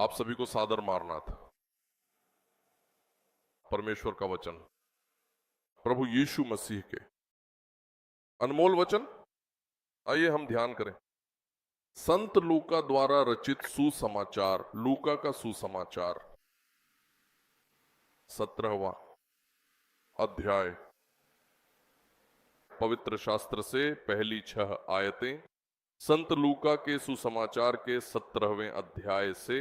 आप सभी को सादर मारनाथ। परमेश्वर का वचन, प्रभु यीशु मसीह के अनमोल वचन। आइए हम ध्यान करें। संत लूका द्वारा रचित सुसमाचार, लूका का सुसमाचार 17वां अध्याय। पवित्र शास्त्र से पहली 6 आयतें संत लूका के सुसमाचार के 17वें अध्याय से।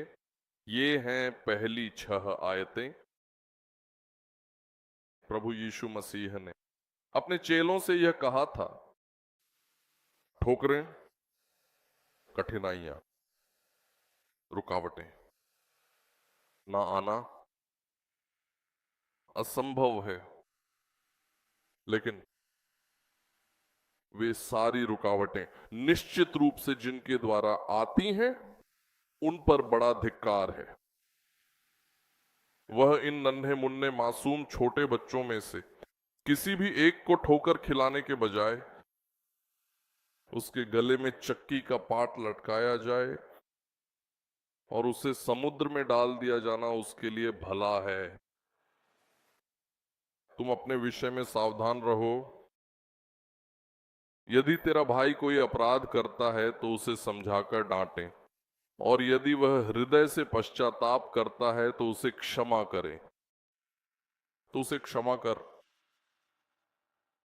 ये हैं पहली 6 आयतें। प्रभु यीशु मसीह ने अपने चेलों से यह कहा था, ठोकरें, कठिनाइयां, रुकावटें ना आना असंभव है, लेकिन वे सारी रुकावटें निश्चित रूप से जिनके द्वारा आती हैं उन पर बड़ा धिक्कार है। वह इन नन्हे मुन्ने मासूम छोटे बच्चों में से किसी भी एक को ठोकर खिलाने के बजाय उसके गले में चक्की का पाट लटकाया जाए और उसे समुद्र में डाल दिया जाना उसके लिए भला है। तुम अपने विषय में सावधान रहो। यदि तेरा भाई कोई अपराध करता है तो उसे समझाकर डांटे, और यदि वह हृदय से पश्चाताप करता है तो उसे क्षमा करे। तो उसे क्षमा कर।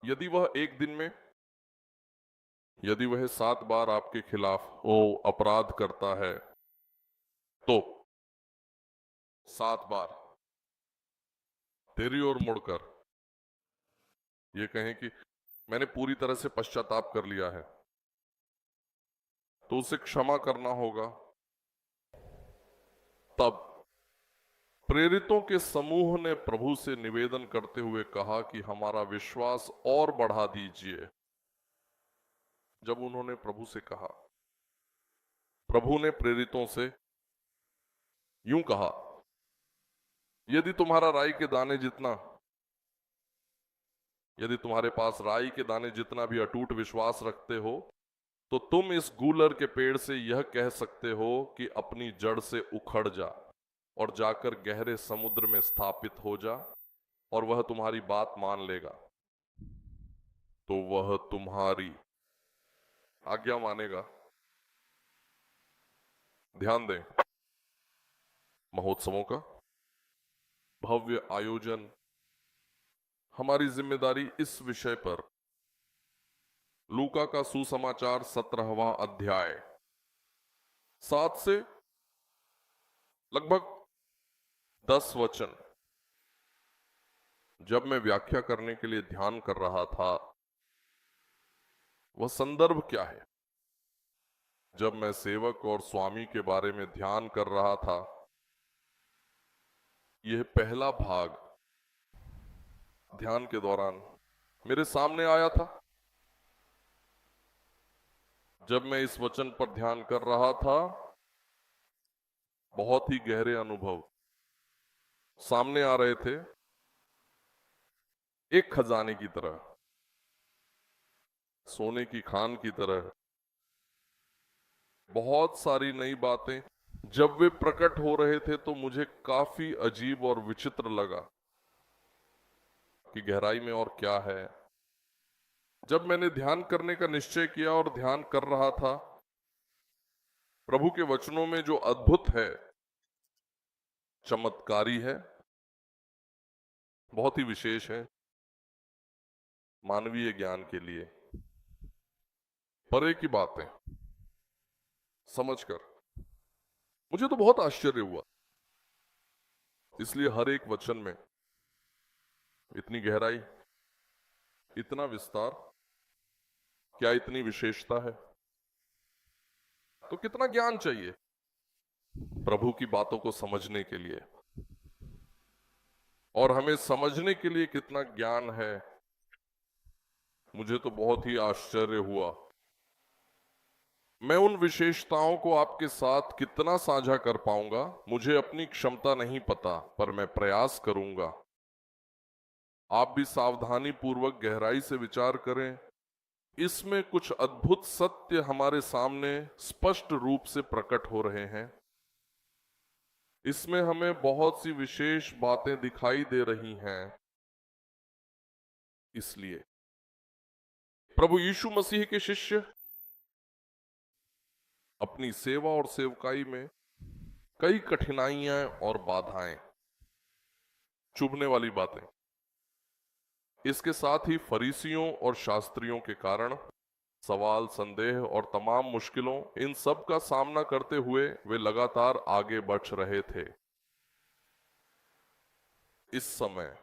यदि वह एक दिन में, यदि वह 7 बार आपके खिलाफ अपराध करता है तो 7 बार तेरी ओर मुड़कर ये कहें कि मैंने पूरी तरह से पश्चाताप कर लिया है, तो उसे क्षमा करना होगा। तब प्रेरितों के समूह ने प्रभु से निवेदन करते हुए कहा कि हमारा विश्वास और बढ़ा दीजिए। जब उन्होंने प्रभु से कहा, प्रभु ने प्रेरितों से यूं कहा, यदि तुम्हारा राई के दाने जितना, यदि तुम्हारे पास राई के दाने जितना भी अटूट विश्वास रखते हो तो तुम इस गूलर के पेड़ से यह कह सकते हो कि अपनी जड़ से उखड़ जा और जाकर गहरे समुद्र में स्थापित हो जा, और वह तुम्हारी बात मान लेगा। तो वह तुम्हारी आज्ञा मानेगा। ध्यान दें, महोत्सवों का भव्य आयोजन, हमारी जिम्मेदारी इस विषय पर। लूका का सुसमाचार 17वां अध्याय 7 से लगभग 10 वचन। जब मैं व्याख्या करने के लिए ध्यान कर रहा था, वह संदर्भ क्या है? जब मैं सेवक और स्वामी के बारे में ध्यान कर रहा था, यह पहला भाग ध्यान के दौरान मेरे सामने आया था। जब मैं इस वचन पर ध्यान कर रहा था, बहुत ही गहरे अनुभव सामने आ रहे थे। एक खजाने की तरह, सोने की खान की तरह, बहुत सारी नई बातें जब वे प्रकट हो रहे थे तो मुझे काफी अजीब और विचित्र लगा कि गहराई में और क्या है। जब मैंने ध्यान करने का निश्चय किया और ध्यान कर रहा था, प्रभु के वचनों में जो अद्भुत है, चमत्कारी है, बहुत ही विशेष है, मानवीय ज्ञान के लिए परे की बातें समझकर मुझे तो बहुत आश्चर्य हुआ। इसलिए हर एक वचन में इतनी गहराई, इतना विस्तार, क्या इतनी विशेषता है? तो कितना ज्ञान चाहिए प्रभु की बातों को समझने के लिए, और हमें समझने के लिए कितना ज्ञान है। मुझे तो बहुत ही आश्चर्य हुआ। मैं उन विशेषताओं को आपके साथ कितना साझा कर पाऊंगा, मुझे अपनी क्षमता नहीं पता, पर मैं प्रयास करूंगा। आप भी सावधानी पूर्वक गहराई से विचार करें। इसमें कुछ अद्भुत सत्य हमारे सामने स्पष्ट रूप से प्रकट हो रहे हैं। इसमें हमें बहुत सी विशेष बातें दिखाई दे रही हैं। इसलिए प्रभु यीशु मसीह के शिष्य अपनी सेवा और सेवकाई में कई कठिनाइयां और बाधाएं, चुभने वाली बातें, इसके साथ ही फरीसियों और शास्त्रियों के कारण सवाल, संदेह और तमाम मुश्किलों, इन सब का सामना करते हुए वे लगातार आगे बढ़ रहे थे। इस समय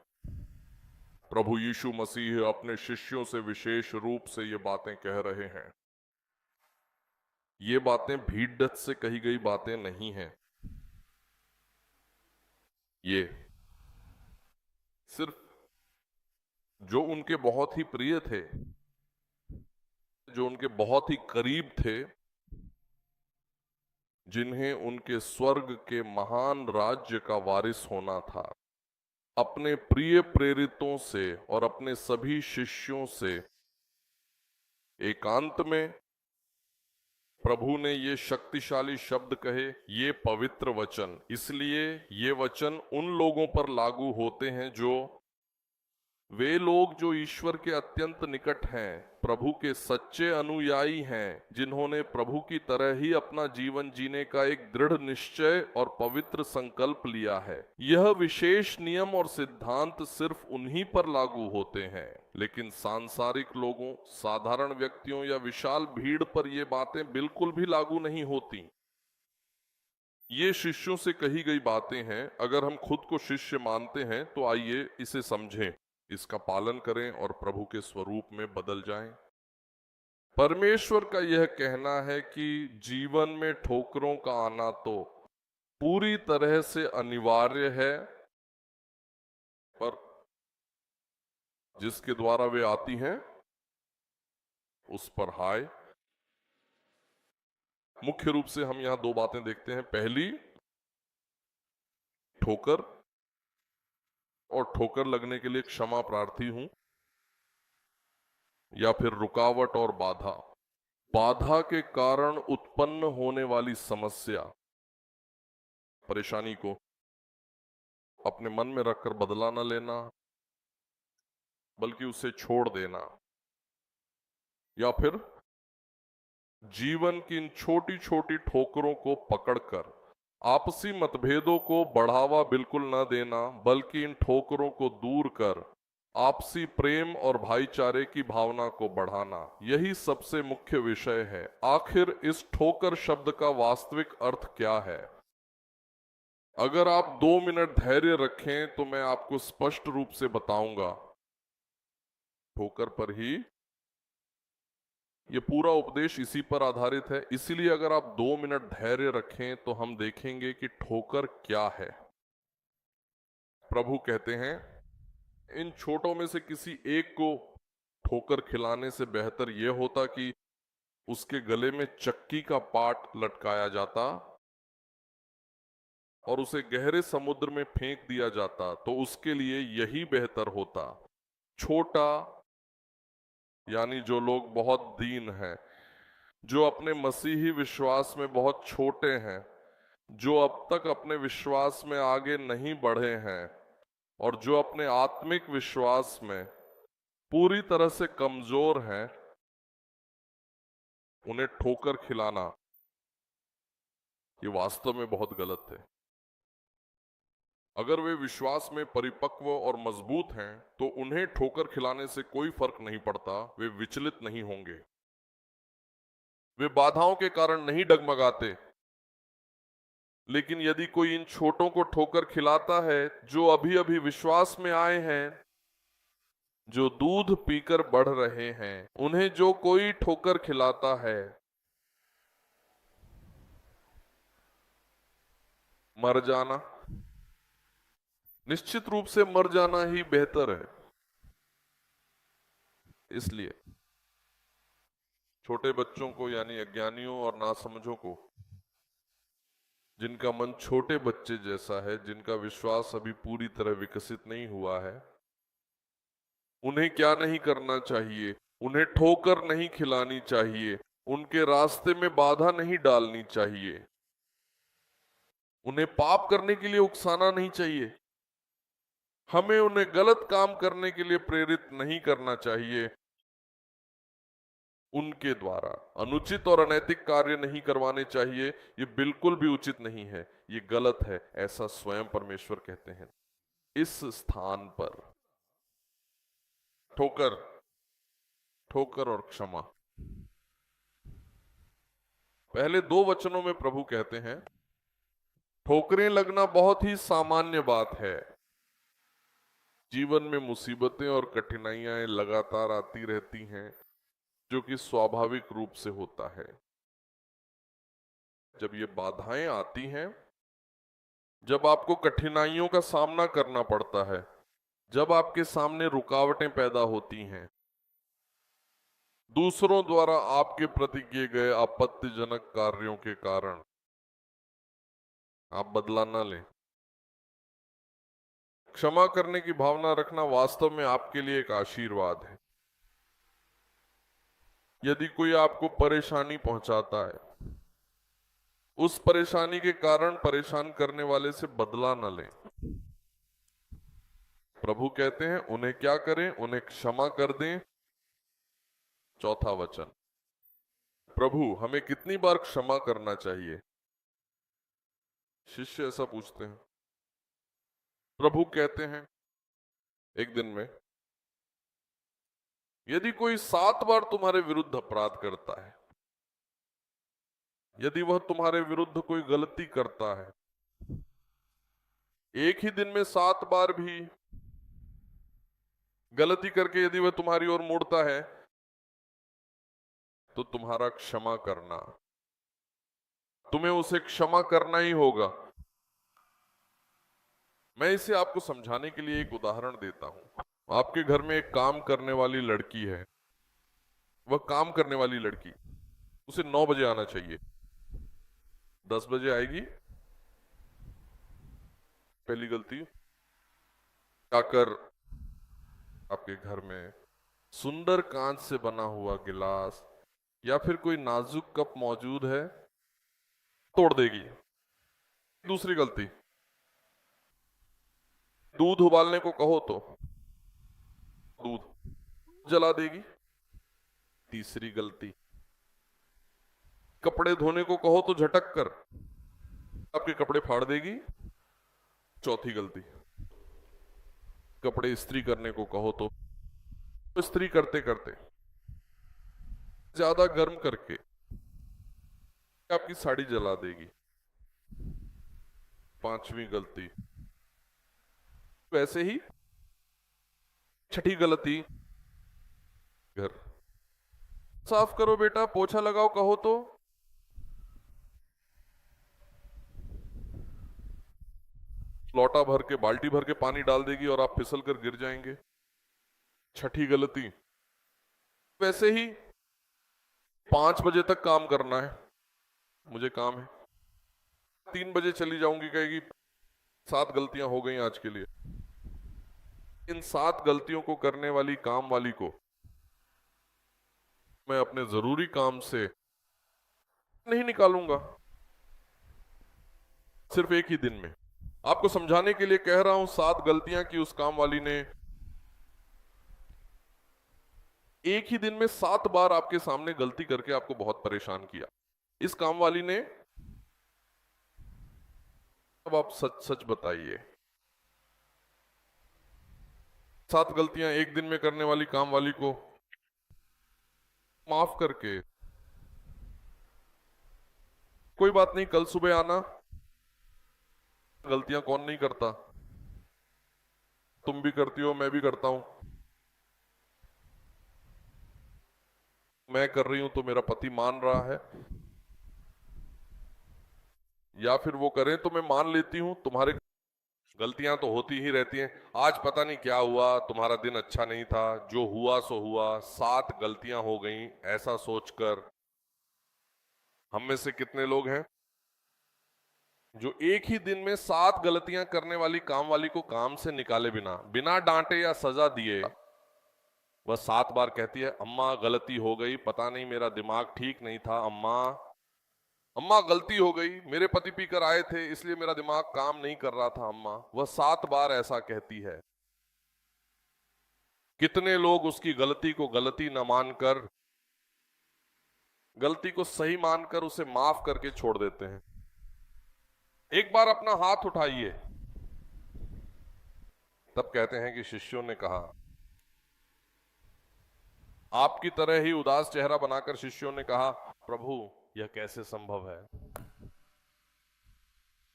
प्रभु यीशु मसीह अपने शिष्यों से विशेष रूप से ये बातें कह रहे हैं। ये बातें भीड़ से कही गई बातें नहीं हैं। ये सिर्फ जो उनके बहुत ही प्रिय थे, जो उनके बहुत ही करीब थे, जिन्हें उनके स्वर्ग के महान राज्य का वारिस होना था, अपने प्रिय प्रेरितों से और अपने सभी शिष्यों से एकांत में प्रभु ने ये शक्तिशाली शब्द कहे, ये पवित्र वचन। इसलिए ये वचन उन लोगों पर लागू होते हैं जो वे लोग जो ईश्वर के अत्यंत निकट हैं, प्रभु के सच्चे अनुयायी हैं, जिन्होंने प्रभु की तरह ही अपना जीवन जीने का एक दृढ़ निश्चय और पवित्र संकल्प लिया है। यह विशेष नियम और सिद्धांत सिर्फ उन्हीं पर लागू होते हैं, लेकिन सांसारिक लोगों, साधारण व्यक्तियों या विशाल भीड़ पर ये बातें बिल्कुल भी लागू नहीं होती। ये शिष्यों से कही गई बातें हैं। अगर हम खुद को शिष्य मानते हैं तो आइए इसे समझें, इसका पालन करें और प्रभु के स्वरूप में बदल जाएं। परमेश्वर का यह कहना है कि जीवन में ठोकरों का आना तो पूरी तरह से अनिवार्य है, पर जिसके द्वारा वे आती हैं उस पर हाय। मुख्य रूप से हम यहां दो बातें देखते हैं। पहली, ठोकर, और ठोकर लगने के लिए क्षमा प्रार्थी हूं, या फिर रुकावट और बाधा। बाधा के कारण उत्पन्न होने वाली समस्या, परेशानी को अपने मन में रखकर बदला न लेना, बल्कि उसे छोड़ देना। या फिर जीवन की इन छोटी छोटी ठोकरों को पकड़कर आपसी मतभेदों को बढ़ावा बिल्कुल न देना, बल्कि इन ठोकरों को दूर कर आपसी प्रेम और भाईचारे की भावना को बढ़ाना, यही सबसे मुख्य विषय है। आखिर इस ठोकर शब्द का वास्तविक अर्थ क्या है? अगर आप 2 मिनट धैर्य रखें तो मैं आपको स्पष्ट रूप से बताऊंगा। ठोकर पर ही ये पूरा उपदेश इसी पर आधारित है। इसीलिए अगर आप 2 मिनट धैर्य रखें तो हम देखेंगे कि ठोकर क्या है। प्रभु कहते हैं, इन छोटों में से किसी एक को ठोकर खिलाने से बेहतर यह होता कि उसके गले में चक्की का पाट लटकाया जाता और उसे गहरे समुद्र में फेंक दिया जाता, तो उसके लिए यही बेहतर होता। छोटा यानी जो लोग बहुत दीन हैं, जो अपने मसीही विश्वास में बहुत छोटे हैं, जो अब तक अपने विश्वास में आगे नहीं बढ़े हैं और जो अपने आत्मिक विश्वास में पूरी तरह से कमजोर हैं, उन्हें ठोकर खिलाना ये वास्तव में बहुत गलत है। अगर वे विश्वास में परिपक्व और मजबूत हैं तो उन्हें ठोकर खिलाने से कोई फर्क नहीं पड़ता। वे विचलित नहीं होंगे, वे बाधाओं के कारण नहीं डगमगाते। लेकिन यदि कोई इन छोटों को ठोकर खिलाता है, जो अभी अभी विश्वास में आए हैं, जो दूध पीकर बढ़ रहे हैं, उन्हें जो कोई ठोकर खिलाता है, मर जाना, निश्चित रूप से मर जाना ही बेहतर है। इसलिए छोटे बच्चों को, यानी अज्ञानियों और नासमझों को, जिनका मन छोटे बच्चे जैसा है, जिनका विश्वास अभी पूरी तरह विकसित नहीं हुआ है, उन्हें क्या नहीं करना चाहिए? उन्हें ठोकर नहीं खिलानी चाहिए, उनके रास्ते में बाधा नहीं डालनी चाहिए। उन्हें पाप करने के लिए उकसाना नहीं चाहिए। हमें उन्हें गलत काम करने के लिए प्रेरित नहीं करना चाहिए। उनके द्वारा अनुचित और अनैतिक कार्य नहीं करवाने चाहिए। ये बिल्कुल भी उचित नहीं है, ये गलत है, ऐसा स्वयं परमेश्वर कहते हैं। इस स्थान पर ठोकर, ठोकर और क्षमा, पहले दो वचनों में प्रभु कहते हैं ठोकरें लगना बहुत ही सामान्य बात है। जीवन में मुसीबतें और कठिनाइयां लगातार आती रहती हैं, जो कि स्वाभाविक रूप से होता है। जब ये बाधाएं आती हैं, जब आपको कठिनाइयों का सामना करना पड़ता है, जब आपके सामने रुकावटें पैदा होती हैं, दूसरों द्वारा आपके प्रति किए गए आपत्तिजनक कार्यों के कारण, आप बदला ना लें। क्षमा करने की भावना रखना वास्तव में आपके लिए एक आशीर्वाद है। यदि कोई आपको परेशानी पहुंचाता है, उस परेशानी के कारण परेशान करने वाले से बदला न लें। प्रभु कहते हैं उन्हें क्या करें? उन्हें क्षमा कर दें। चौथा वचन, प्रभु हमें कितनी बार क्षमा करना चाहिए? शिष्य ऐसा पूछते हैं। प्रभु कहते हैं एक दिन में यदि कोई 7 बार तुम्हारे विरुद्ध अपराध करता है, यदि वह तुम्हारे विरुद्ध कोई गलती करता है, एक ही दिन में 7 बार भी गलती करके यदि वह तुम्हारी ओर मुड़ता है, तो तुम्हारा क्षमा करना, तुम्हें उसे क्षमा करना ही होगा। मैं इसे आपको समझाने के लिए एक उदाहरण देता हूं। आपके घर में एक काम करने वाली लड़की है। वह काम करने वाली लड़की, उसे 9 बजे आना चाहिए, 10 बजे आएगी। पहली गलती, आकर आपके घर में सुंदर कांच से बना हुआ गिलास या फिर कोई नाजुक कप मौजूद है, तोड़ देगी। दूसरी गलती, दूध उबालने को कहो तो दूध जला देगी। तीसरी गलती, कपड़े धोने को कहो तो झटक कर आपके कपड़े फाड़ देगी। चौथी गलती, कपड़े इस्त्री करने को कहो तो इस्त्री करते करते ज्यादा गर्म करके आपकी साड़ी जला देगी। पांचवी गलती, वैसे ही छठी गलती, घर साफ करो बेटा, पोछा लगाओ कहो तो लोटा भर के, बाल्टी भर के पानी डाल देगी और आप फिसल कर गिर जाएंगे। छठी गलती, वैसे ही 5 बजे तक काम करना है, मुझे काम है, 3 बजे चली जाऊंगी, कहेगी 7 गलतियां हो गई आज के लिए। इन 7 गलतियों को करने वाली काम वाली को मैं अपने जरूरी काम से नहीं निकालूंगा, सिर्फ एक ही दिन में। आपको समझाने के लिए कह रहा हूं, 7 गलतियां की उस काम वाली ने, एक ही दिन में 7 बार आपके सामने गलती करके आपको बहुत परेशान किया। इस काम वाली ने, अब आप सच सच बताइए, 7 गलतियां एक दिन में करने वाली काम वाली को माफ करके, कोई बात नहीं कल सुबह आना, गलतियां कौन नहीं करता, तुम भी करती हो, मैं भी करता हूं, मैं कर रही हूं तो मेरा पति मान रहा है, या फिर वो करें तो मैं मान लेती हूं, तुम्हारे गलतियां तो होती ही रहती हैं। आज पता नहीं क्या हुआ, तुम्हारा दिन अच्छा नहीं था, जो हुआ सो हुआ, 7 गलतियां हो गई, ऐसा सोचकर हम में से कितने लोग हैं जो एक ही दिन में 7 गलतियां करने वाली काम वाली को काम से निकाले बिना, बिना डांटे या सजा दिए, वह 7 बार कहती है अम्मा गलती हो गई, पता नहीं मेरा दिमाग ठीक नहीं था अम्मा, अम्मा गलती हो गई, मेरे पति पीकर आए थे इसलिए मेरा दिमाग काम नहीं कर रहा था अम्मा, वह 7 बार ऐसा कहती है। कितने लोग उसकी गलती को गलती न मानकर, गलती को सही मानकर उसे माफ करके छोड़ देते हैं। एक बार अपना हाथ उठाइए। तब कहते हैं कि शिष्यों ने कहा, आपकी तरह ही उदास चेहरा बनाकर शिष्यों ने कहा, प्रभु यह कैसे संभव है?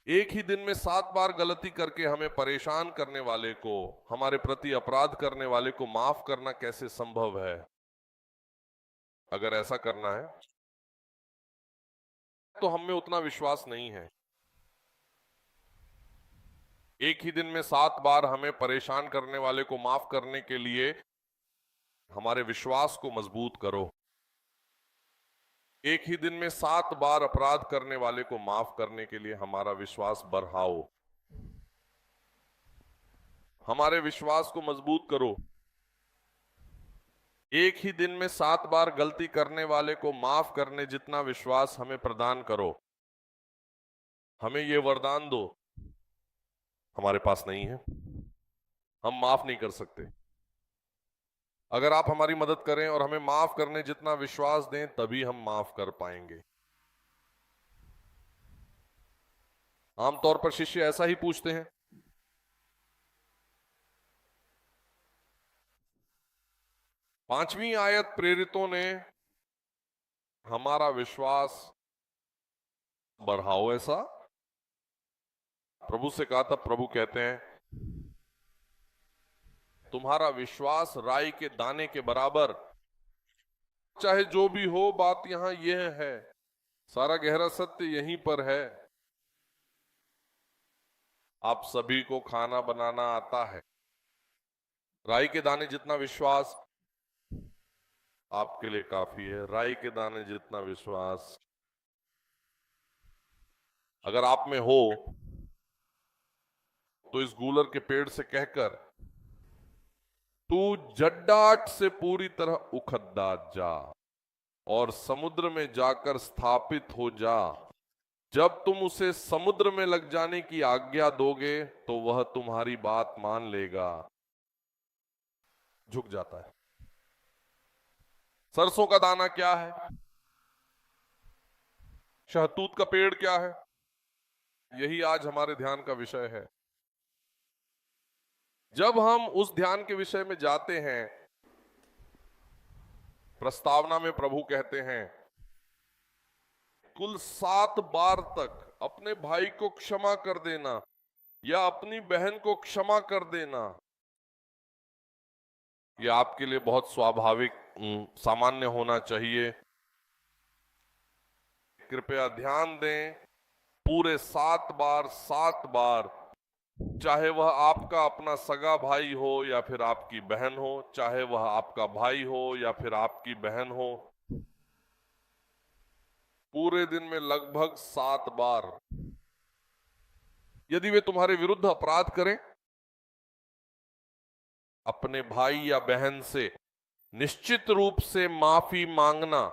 एक ही दिन में 7 बार गलती करके हमें परेशान करने वाले को, हमारे प्रति अपराध करने वाले को माफ करना कैसे संभव है? अगर ऐसा करना है तो हम में उतना विश्वास नहीं है। एक ही दिन में 7 बार हमें परेशान करने वाले को माफ करने के लिए हमारे विश्वास को मजबूत करो। एक ही दिन में 7 बार अपराध करने वाले को माफ करने के लिए हमारा विश्वास बढ़ाओ, हमारे विश्वास को मजबूत करो। एक ही दिन में 7 बार गलती करने वाले को माफ करने जितना विश्वास हमें प्रदान करो। हमें यह वरदान दो। हमारे पास नहीं है, हम माफ नहीं कर सकते। अगर आप हमारी मदद करें और हमें माफ करने जितना विश्वास दें, तभी हम माफ कर पाएंगे। आमतौर पर शिष्य ऐसा ही पूछते हैं। पांचवी आयत, प्रेरितों ने हमारा विश्वास बढ़ाओ ऐसा प्रभु से कहा था। प्रभु कहते हैं, तुम्हारा विश्वास राई के दाने के बराबर, चाहे जो भी हो। बात यहां यह है, सारा गहरा सत्य यहीं पर है। आप सभी को खाना बनाना आता है। राई के दाने जितना विश्वास आपके लिए काफी है। राई के दाने जितना विश्वास अगर आप में हो तो इस गूलर के पेड़ से कहकर, तू जड्डाट से पूरी तरह उखद्दा जा और समुद्र में जाकर स्थापित हो जा। जब तुम उसे समुद्र में लग जाने की आज्ञा दोगे तो वह तुम्हारी बात मान लेगा। झुक जाता है। सरसों का दाना क्या है? शहतूत का पेड़ क्या है? यही आज हमारे ध्यान का विषय है। जब हम उस ध्यान के विषय में जाते हैं, प्रस्तावना में प्रभु कहते हैं, कुल 7 बार तक अपने भाई को क्षमा कर देना या अपनी बहन को क्षमा कर देना। यह आपके लिए बहुत स्वाभाविक, सामान्य होना चाहिए। कृपया ध्यान दें, पूरे 7 बार, 7 बार, चाहे वह आपका अपना सगा भाई हो या फिर आपकी बहन हो, चाहे वह आपका भाई हो या फिर आपकी बहन हो, पूरे दिन में लगभग 7 बार यदि वे तुम्हारे विरुद्ध अपराध करें, अपने भाई या बहन से निश्चित रूप से माफी मांगना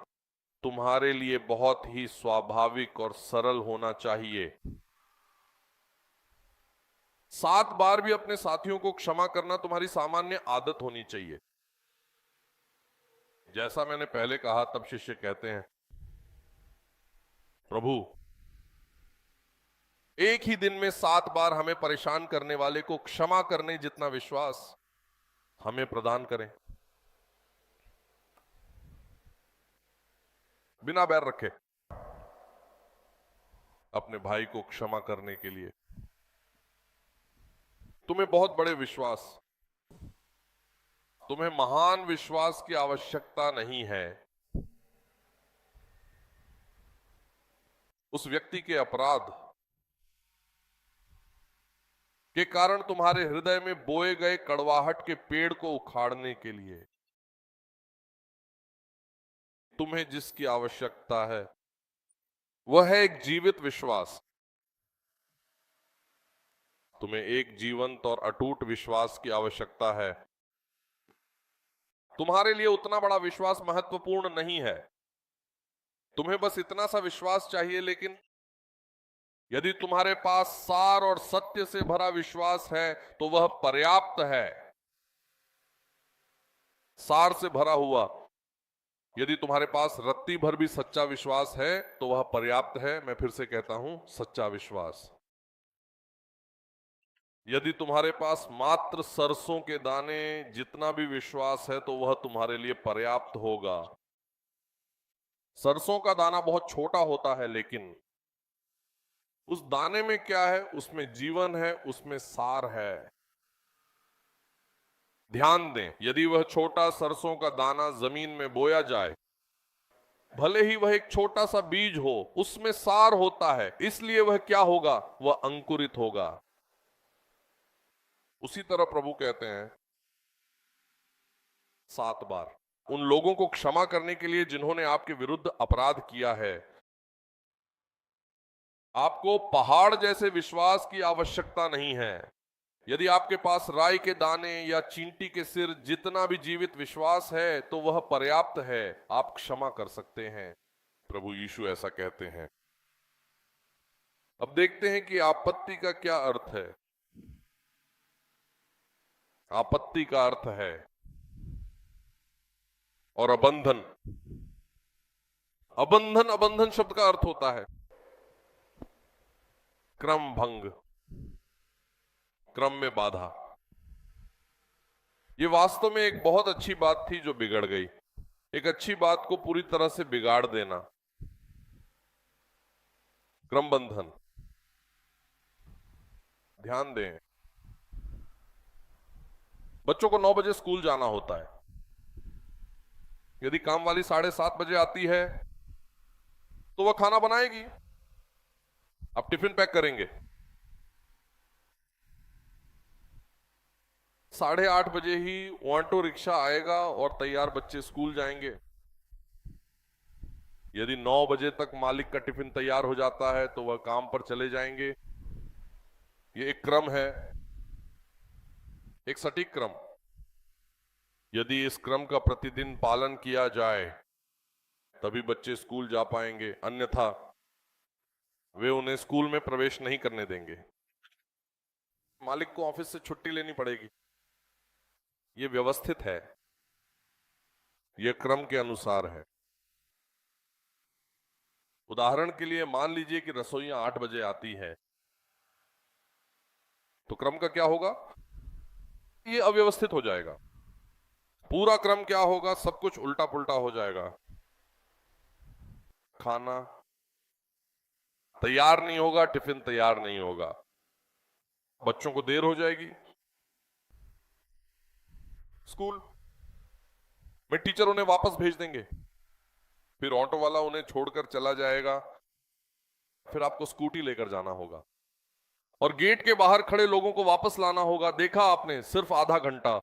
तुम्हारे लिए बहुत ही स्वाभाविक और सरल होना चाहिए। 7 बार भी अपने साथियों को क्षमा करना तुम्हारी सामान्य आदत होनी चाहिए। जैसा मैंने पहले कहा, तब शिष्य कहते हैं, प्रभु एक ही दिन में 7 बार हमें परेशान करने वाले को क्षमा करने जितना विश्वास हमें प्रदान करें, बिना बैर रखे अपने भाई को क्षमा करने के लिए। तुम्हें बहुत बड़े विश्वास, तुम्हें महान विश्वास की आवश्यकता नहीं है। उस व्यक्ति के अपराध के कारण तुम्हारे हृदय में बोए गए कड़वाहट के पेड़ को उखाड़ने के लिए तुम्हें जिसकी आवश्यकता है वह है एक जीवित विश्वास। तुम्हें एक जीवंत और अटूट विश्वास की आवश्यकता है। तुम्हारे लिए उतना बड़ा विश्वास महत्वपूर्ण नहीं है। तुम्हें बस इतना सा विश्वास चाहिए, लेकिन यदि तुम्हारे पास सार और सत्य से भरा विश्वास है तो वह पर्याप्त है। सार से भरा हुआ, यदि तुम्हारे पास रत्ती भर भी सच्चा विश्वास है तो वह पर्याप्त है। मैं फिर से कहता हूं, सच्चा विश्वास। यदि तुम्हारे पास मात्र सरसों के दाने जितना भी विश्वास है तो वह तुम्हारे लिए पर्याप्त होगा। सरसों का दाना बहुत छोटा होता है, लेकिन उस दाने में क्या है? उसमें जीवन है, उसमें सार है। ध्यान दें, यदि वह छोटा सरसों का दाना जमीन में बोया जाए, भले ही वह एक छोटा सा बीज हो, उसमें सार होता है, इसलिए वह क्या होगा? वह अंकुरित होगा। उसी तरह प्रभु कहते हैं 7 बार उन लोगों को क्षमा करने के लिए जिन्होंने आपके विरुद्ध अपराध किया है। आपको पहाड़ जैसे विश्वास की आवश्यकता नहीं है। यदि आपके पास राई के दाने या चींटी के सिर जितना भी जीवित विश्वास है तो वह पर्याप्त है। आप क्षमा कर सकते हैं। प्रभु यीशु ऐसा कहते हैं। अब देखते हैं कि आपत्ति का क्या अर्थ है। आपत्ति का अर्थ है और अबंधन। अबंधन, अबंधन शब्द का अर्थ होता है क्रम भंग, क्रम में बाधा। यह वास्तव में एक बहुत अच्छी बात थी जो बिगड़ गई। एक अच्छी बात को पूरी तरह से बिगाड़ देना, क्रम बंधन। ध्यान दें, बच्चों को 9 बजे स्कूल जाना होता है। यदि काम वाली 7:30 बजे आती है तो वह खाना बनाएगी, आप टिफिन पैक करेंगे। 8:30 बजे ही ऑटो रिक्शा आएगा और तैयार बच्चे स्कूल जाएंगे। यदि 9 बजे तक मालिक का टिफिन तैयार हो जाता है तो वह काम पर चले जाएंगे। यह एक क्रम है, एक सटीक क्रम। यदि इस क्रम का प्रतिदिन पालन किया जाए तभी बच्चे स्कूल जा पाएंगे, अन्यथा वे उन्हें स्कूल में प्रवेश नहीं करने देंगे। मालिक को ऑफिस से छुट्टी लेनी पड़ेगी। यह व्यवस्थित है, यह क्रम के अनुसार है। उदाहरण के लिए मान लीजिए कि रसोइयां 8 बजे आती है, तो क्रम का क्या होगा? यह अव्यवस्थित हो जाएगा। पूरा क्रम क्या होगा? सब कुछ उल्टा पुल्टा हो जाएगा। खाना तैयार नहीं होगा, टिफिन तैयार नहीं होगा, बच्चों को देर हो जाएगी स्कूल में, टीचर उन्हें वापस भेज देंगे, फिर ऑटो वाला उन्हें छोड़कर चला जाएगा, फिर आपको स्कूटी लेकर जाना होगा और गेट के बाहर खड़े लोगों को वापस लाना होगा। देखा आपने, सिर्फ आधा घंटा।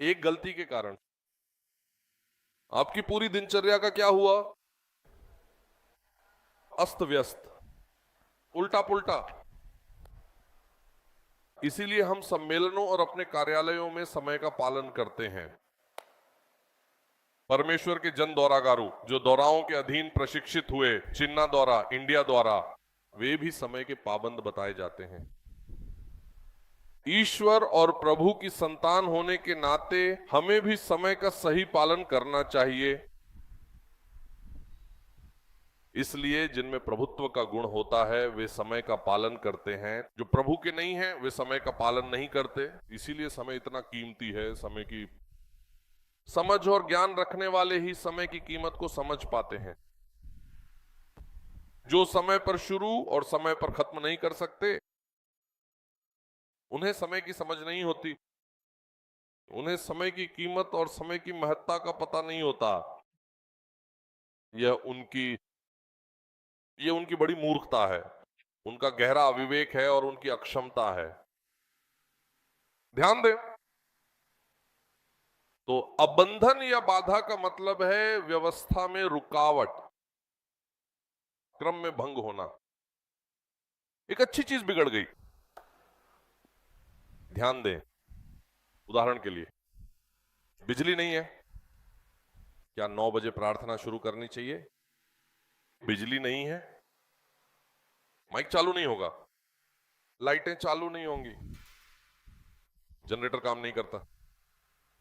एक गलती के कारण आपकी पूरी दिनचर्या का क्या हुआ? अस्त व्यस्त, उल्टा पुल्टा। इसीलिए हम सम्मेलनों और अपने कार्यालयों में समय का पालन करते हैं। परमेश्वर के जन दौरागारू जो दौराओं के अधीन प्रशिक्षित हुए, चिन्ना दौरा, इंडिया दौरा, वे भी समय के पाबंद बताए जाते हैं। ईश्वर और प्रभु की संतान होने के नाते हमें भी समय का सही पालन करना चाहिए। इसलिए जिनमें प्रभुत्व का गुण होता है वे समय का पालन करते हैं। जो प्रभु के नहीं हैं वे समय का पालन नहीं करते। इसीलिए समय इतना कीमती है। समय की समझ और ज्ञान रखने वाले ही समय की कीमत को समझ पाते हैं। जो समय पर शुरू और समय पर खत्म नहीं कर सकते, उन्हें समय की समझ नहीं होती। उन्हें समय की कीमत और समय की महत्ता का पता नहीं होता। यह उनकी बड़ी मूर्खता है, उनका गहरा अविवेक है और उनकी अक्षमता है। ध्यान दें, तो अबंधन या बाधा का मतलब है व्यवस्था में रुकावट, क्रम में भंग होना। एक अच्छी चीज बिगड़ गई। ध्यान दें, उदाहरण के लिए बिजली नहीं है, क्या 9 बजे प्रार्थना शुरू करनी चाहिए? बिजली नहीं है, माइक चालू नहीं होगा, लाइटें चालू नहीं होंगी, जनरेटर काम नहीं करता,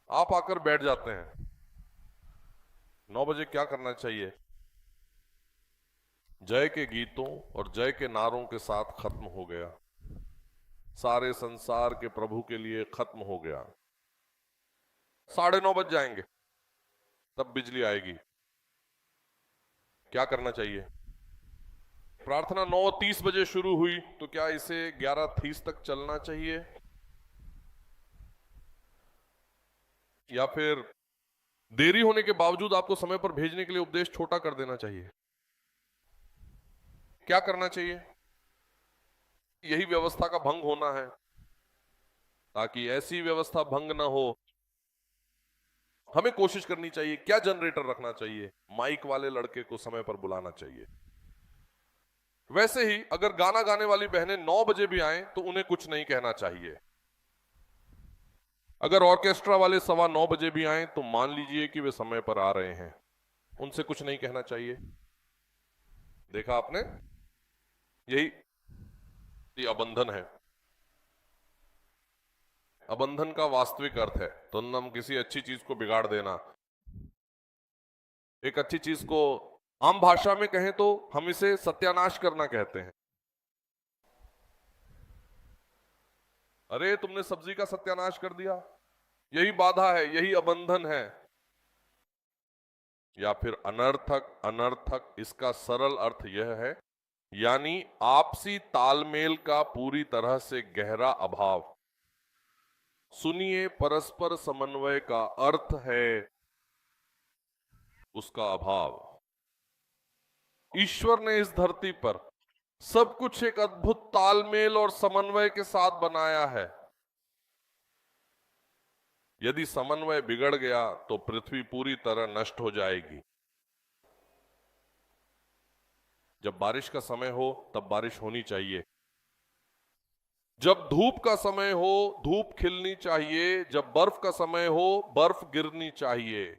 आप आकर बैठ जाते हैं, 9 बजे क्या करना चाहिए? जय के गीतों और जय के नारों के साथ खत्म हो गया, सारे संसार के प्रभु के लिए खत्म हो गया। 9:30 बज जाएंगे, तब बिजली आएगी। क्या करना चाहिए? प्रार्थना 9:30 बजे शुरू हुई तो क्या इसे 11:30 तक चलना चाहिए, या फिर देरी होने के बावजूद आपको समय पर भेजने के लिए उपदेश छोटा कर देना चाहिए? क्या करना चाहिए? यही व्यवस्था का भंग होना है। ताकि ऐसी व्यवस्था भंग ना हो, हमें कोशिश करनी चाहिए। क्या जनरेटर रखना चाहिए, माइक वाले लड़के को समय पर बुलाना चाहिए। वैसे ही अगर गाना गाने वाली बहनें 9 बजे भी आए तो उन्हें कुछ नहीं कहना चाहिए। अगर ऑर्केस्ट्रा वाले 9:15 बजे भी आए तो मान लीजिए कि वे समय पर आ रहे हैं, उनसे कुछ नहीं कहना चाहिए। देखा आपने, यही अबंधन है। अबंधन का वास्तविक अर्थ है तो हम किसी अच्छी चीज को बिगाड़ देना। एक अच्छी चीज को आम भाषा में कहें तो हम इसे सत्यानाश करना कहते हैं। अरे तुमने सब्जी का सत्यानाश कर दिया, यही बाधा है, यही अबंधन है। या फिर अनर्थक, अनर्थक इसका सरल अर्थ यह है, यानी आपसी तालमेल का पूरी तरह से गहरा अभाव। सुनिए, परस्पर समन्वय का अर्थ है उसका अभाव। ईश्वर ने इस धरती पर सब कुछ एक अद्भुत तालमेल और समन्वय के साथ बनाया है। यदि समन्वय बिगड़ गया तो पृथ्वी पूरी तरह नष्ट हो जाएगी। जब बारिश का समय हो तब बारिश होनी चाहिए, जब धूप का समय हो धूप खिलनी चाहिए, जब बर्फ का समय हो बर्फ गिरनी चाहिए।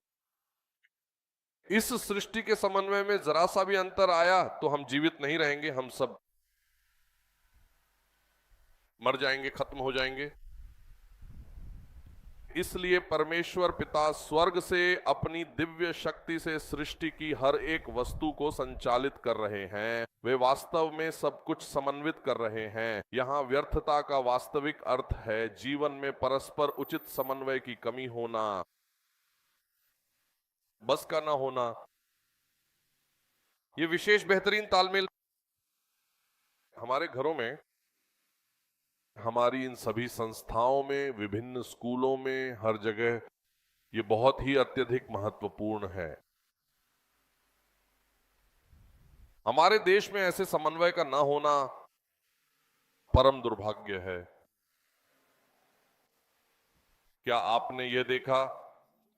इस सृष्टि के समन्वय में जरा सा भी अंतर आया तो हम जीवित नहीं रहेंगे, हम सब मर जाएंगे, खत्म हो जाएंगे। इसलिए परमेश्वर पिता स्वर्ग से अपनी दिव्य शक्ति से सृष्टि की हर एक वस्तु को संचालित कर रहे हैं। वे वास्तव में सब कुछ समन्वित कर रहे हैं। यहां व्यर्थता का वास्तविक अर्थ है जीवन में परस्पर उचित समन्वय की कमी होना, बस का ना होना। ये विशेष बेहतरीन तालमेल हमारे घरों में, हमारी इन सभी संस्थाओं में, विभिन्न स्कूलों में, हर जगह ये बहुत ही अत्यधिक महत्वपूर्ण है। हमारे देश में ऐसे समन्वय का ना होना परम दुर्भाग्य है। क्या आपने यह देखा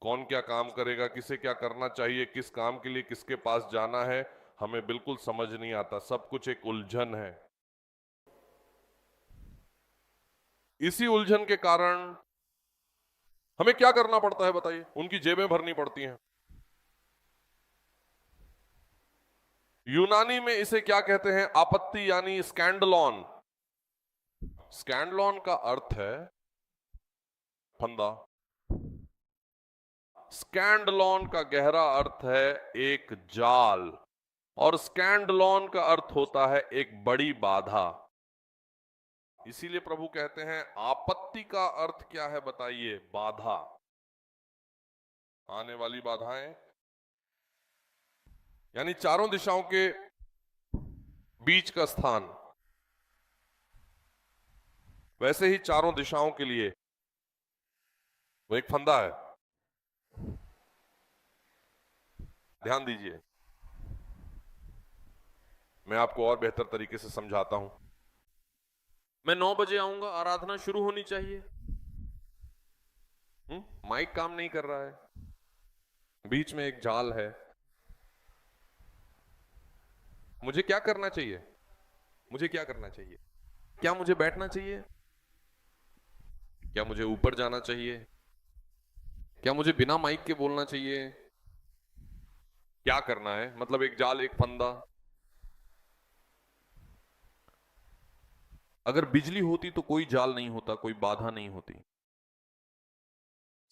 कौन क्या काम करेगा, किसे क्या करना चाहिए, किस काम के लिए किसके पास जाना है, हमें बिल्कुल समझ नहीं आता। सब कुछ एक उलझन है। इसी उलझन के कारण हमें क्या करना पड़ता है बताइए? उनकी जेबें भरनी पड़ती हैं। यूनानी में इसे क्या कहते हैं? आपत्ति, यानी स्कैंडलॉन। स्कैंडलॉन का अर्थ है फंदा। स्कैंडलॉन का गहरा अर्थ है एक जाल, और स्कैंडलॉन का अर्थ होता है एक बड़ी बाधा। इसीलिए प्रभु कहते हैं आपत्ति का अर्थ क्या है बताइए? बाधा, आने वाली बाधाएं, यानी चारों दिशाओं के बीच का स्थान। वैसे ही चारों दिशाओं के लिए वो एक फंदा है। ध्यान दीजिए, मैं आपको और बेहतर तरीके से समझाता हूं। मैं 9 बजे आऊंगा, आराधना शुरू होनी चाहिए। माइक काम नहीं कर रहा है, बीच में एक जाल है। मुझे क्या करना चाहिए? मुझे क्या करना चाहिए? क्या मुझे बैठना चाहिए? क्या मुझे ऊपर जाना चाहिए? क्या मुझे बिना माइक के बोलना चाहिए? क्या करना है, मतलब एक जाल एक फंदा। अगर बिजली होती तो कोई जाल नहीं होता, कोई बाधा नहीं होती,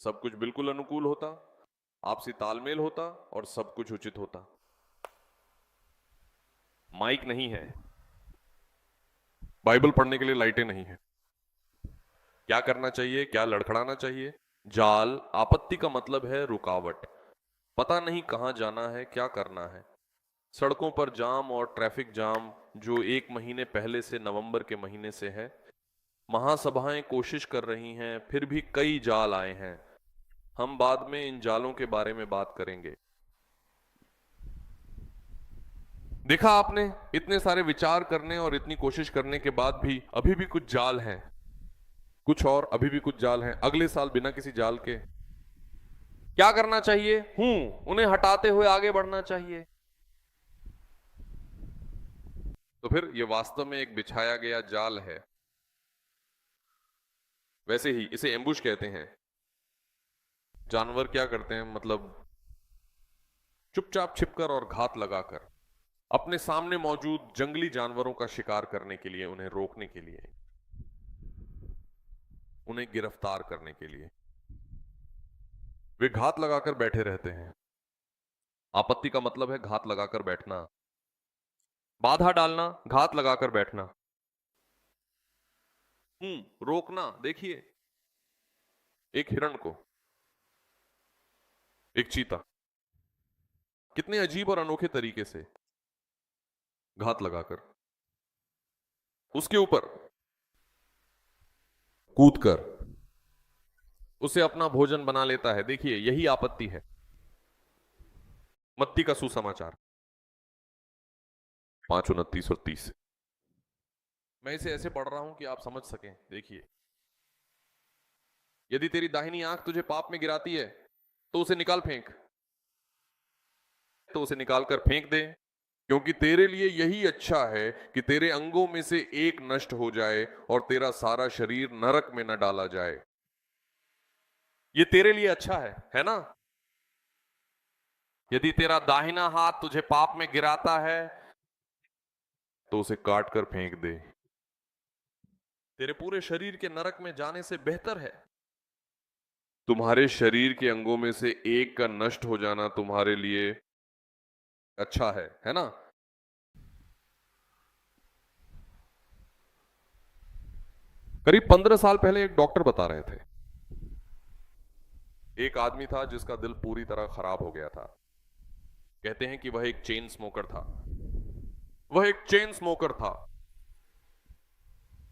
सब कुछ बिल्कुल अनुकूल होता, आपसी तालमेल होता और सब कुछ उचित होता। माइक नहीं है, बाइबल पढ़ने के लिए लाइटें नहीं है, क्या करना चाहिए, क्या लड़खड़ाना चाहिए? जाल। आपत्ति का मतलब है रुकावट, पता नहीं कहां जाना है, क्या करना है। सड़कों पर जाम और ट्रैफिक जाम जो 1 महीने पहले से, नवंबर के महीने से है। महासभाएं कोशिश कर रही हैं, फिर भी कई जाल आए हैं। हम बाद में इन जालों के बारे में बात करेंगे। देखा आपने, इतने सारे विचार करने और इतनी कोशिश करने के बाद भी अभी भी कुछ जाल हैं, कुछ और अभी भी कुछ जाल हैं। अगले साल बिना किसी जाल के क्या करना चाहिए? उन्हें हटाते हुए आगे बढ़ना चाहिए। तो फिर ये वास्तव में एक बिछाया गया जाल है। वैसे ही इसे एम्बुश कहते हैं। जानवर क्या करते हैं, मतलब चुपचाप छिपकर और घात लगाकर अपने सामने मौजूद जंगली जानवरों का शिकार करने के लिए, उन्हें रोकने के लिए, उन्हें गिरफ्तार करने के लिए वे घात लगाकर बैठे रहते हैं। आपत्ति का मतलब है घात लगाकर बैठना, बाधा डालना, घात लगाकर बैठना। रोकना। देखिए, एक हिरण को एक चीता कितने अजीब और अनोखे तरीके से घात लगाकर, उसके ऊपर कूदकर उसे अपना भोजन बना लेता है। देखिए, यही आपत्ति है। मत्ती का सुसमाचार 5:29 और 30। मैं इसे ऐसे पढ़ रहा हूं कि आप समझ सकें। देखिए, यदि तेरी दाहिनी आंख तुझे पाप में गिराती है तो उसे निकाल फेंक, तो उसे निकाल कर फेंक दे, क्योंकि तेरे लिए यही अच्छा है कि तेरे अंगों में से एक नष्ट हो जाए और तेरा सारा शरीर नरक में न डाला जाए। ये तेरे लिए अच्छा है ना? यदि तेरा दाहिना हाथ तुझे पाप में गिराता है तो उसे काट कर फेंक दे। तेरे पूरे शरीर के नरक में जाने से बेहतर है तुम्हारे शरीर के अंगों में से एक का नष्ट हो जाना तुम्हारे लिए अच्छा है ना? करीब 15 साल पहले एक डॉक्टर बता रहे थे, एक आदमी था जिसका दिल पूरी तरह खराब हो गया था। कहते हैं कि वह एक चेन स्मोकर था। वह एक चेन स्मोकर था।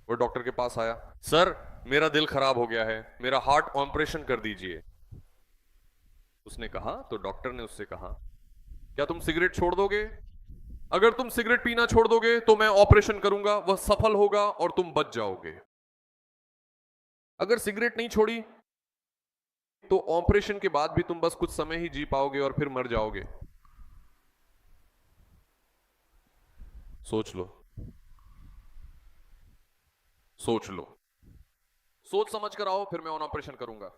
वो डॉक्टर के पास आया, सर मेरा दिल खराब हो गया है, मेरा हार्ट ऑपरेशन कर दीजिए। उसने कहा, तो डॉक्टर ने उससे कहा, क्या तुम सिगरेट छोड़ दोगे? अगर तुम सिगरेट पीना छोड़ दोगे तो मैं ऑपरेशन करूंगा, वह सफल होगा और तुम बच जाओगे। अगर सिगरेट नहीं छोड़ी तो ऑपरेशन के बाद भी तुम बस कुछ समय ही जी पाओगे और फिर मर जाओगे। सोच लो, सोच लो, सोच समझ कर आओ, फिर मैं ऑन ऑपरेशन करूंगा।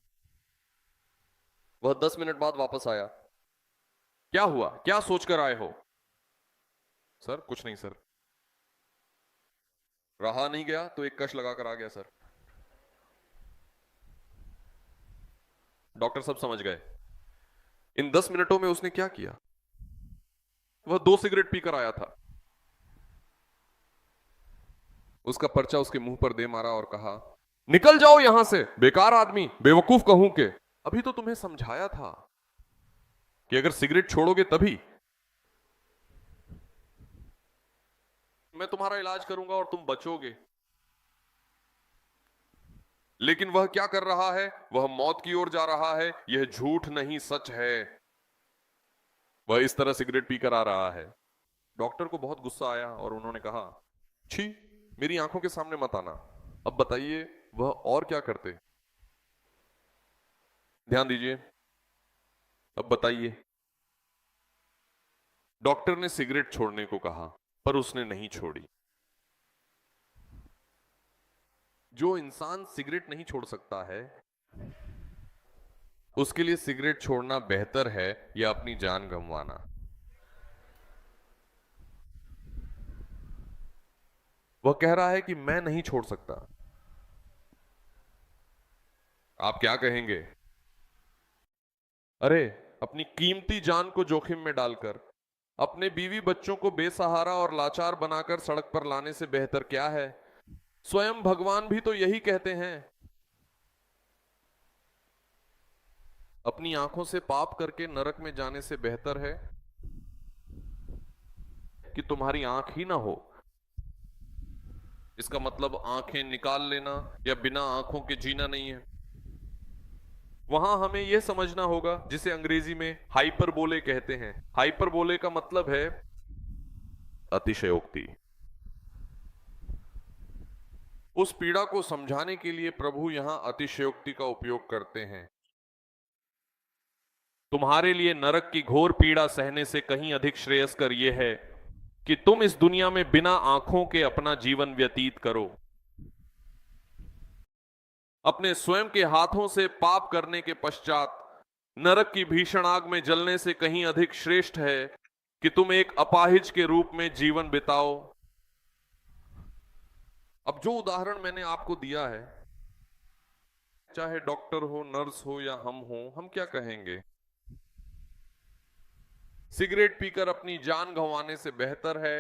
वह 10 मिनट बाद वापस आया। क्या हुआ, क्या सोचकर आए हो? सर कुछ नहीं सर। रहा नहीं गया तो एक कश लगाकर आ गया सर। डॉक्टर सब समझ गए। इन 10 मिनटों में उसने क्या किया? वह 2 सिगरेट पीकर आया था। उसका पर्चा उसके मुंह पर दे मारा और कहा, निकल जाओ यहां से बेकार आदमी, बेवकूफ कहूं के। अभी तो तुम्हें समझाया था कि अगर सिगरेट छोड़ोगे तभी मैं तुम्हारा इलाज करूंगा और तुम बचोगे। लेकिन वह क्या कर रहा है? वह मौत की ओर जा रहा है। यह झूठ नहीं, सच है। वह इस तरह सिगरेट पीकर आ रहा है। डॉक्टर को बहुत गुस्सा आया और उन्होंने कहा, छी, मेरी आंखों के सामने मत आना। अब बताइए वह और क्या करते? ध्यान दीजिए, अब बताइए। डॉक्टर ने सिगरेट छोड़ने को कहा पर उसने नहीं छोड़ी। जो इंसान सिगरेट नहीं छोड़ सकता है उसके लिए सिगरेट छोड़ना बेहतर है या अपनी जान गंवाना? वह कह रहा है कि मैं नहीं छोड़ सकता। आप क्या कहेंगे? अरे, अपनी कीमती जान को जोखिम में डालकर अपने बीवी बच्चों को बेसहारा और लाचार बनाकर सड़क पर लाने से बेहतर क्या है? स्वयं भगवान भी तो यही कहते हैं। अपनी आंखों से पाप करके नरक में जाने से बेहतर है कि तुम्हारी आंख ही ना हो। इसका मतलब आंखें निकाल लेना या बिना आंखों के जीना नहीं है। वहां हमें यह समझना होगा, जिसे अंग्रेजी में हाइपरबोले कहते हैं। हाइपरबोले का मतलब है अतिशयोक्ति। उस पीड़ा को समझाने के लिए प्रभु यहां अतिशयोक्ति का उपयोग करते हैं। तुम्हारे लिए नरक की घोर पीड़ा सहने से कहीं अधिक श्रेयस्कर यह है कि तुम इस दुनिया में बिना आंखों के अपना जीवन व्यतीत करो। अपने स्वयं के हाथों से पाप करने के पश्चात नरक की भीषण आग में जलने से कहीं अधिक श्रेष्ठ है कि तुम एक अपाहिज के रूप में जीवन बिताओ। अब जो उदाहरण मैंने आपको दिया है, चाहे डॉक्टर हो, नर्स हो या हम हो, हम क्या कहेंगे? सिगरेट पीकर अपनी जान गंवाने से बेहतर है।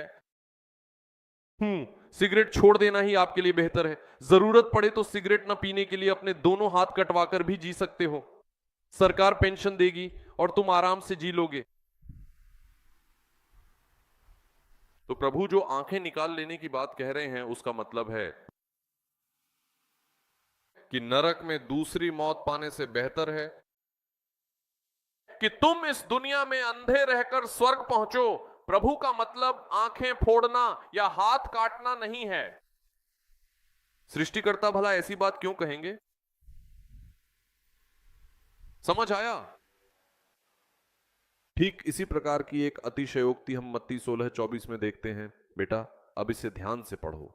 सिगरेट छोड़ देना ही आपके लिए बेहतर है। जरूरत पड़े तो सिगरेट न पीने के लिए अपने दोनों हाथ कटवाकर भी जी सकते हो। सरकार पेंशन देगी और तुम आराम से जी लोगे। तो प्रभु जो आंखें निकाल लेने की बात कह रहे हैं, उसका मतलब है कि नरक में दूसरी मौत पाने से बेहतर है कि तुम इस दुनिया में अंधे रहकर स्वर्ग पहुंचो। प्रभु का मतलब आंखें फोड़ना या हाथ काटना नहीं है। सृष्टिकर्ता भला ऐसी बात क्यों कहेंगे? समझ आया? ठीक इसी प्रकार की एक अतिशयोक्ति हम मत्ती 16:24 में देखते हैं। बेटा, अब इसे ध्यान से पढ़ो।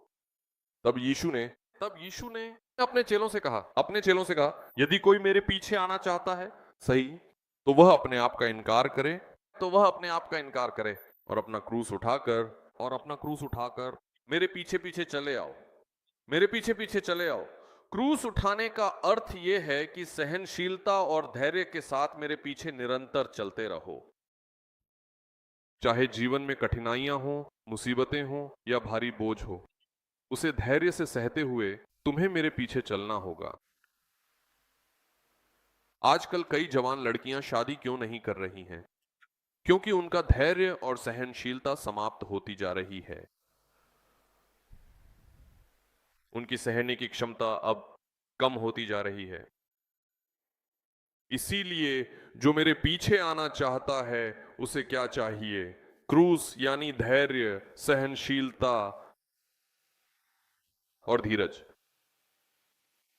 तब यीशु ने अपने चेलों से कहा, यदि कोई मेरे पीछे आना चाहता है, सही, तो वह अपने आप का इनकार करे और अपना क्रूस उठाकर मेरे पीछे पीछे चले आओ। क्रूस उठाने का अर्थ यह है कि सहनशीलता और धैर्य के साथ मेरे पीछे निरंतर चलते रहो। चाहे जीवन में कठिनाइयां हो, मुसीबतें हो या भारी बोझ हो, उसे धैर्य से सहते हुए तुम्हें मेरे पीछे चलना होगा। आजकल कई जवान लड़कियां शादी क्यों नहीं कर रही हैं? क्योंकि उनका धैर्य और सहनशीलता समाप्त होती जा रही है। उनकी सहने की क्षमता अब कम होती जा रही है। इसीलिए जो मेरे पीछे आना चाहता है, उसे क्या चाहिए? क्रूस यानी धैर्य, सहनशीलता और धीरज।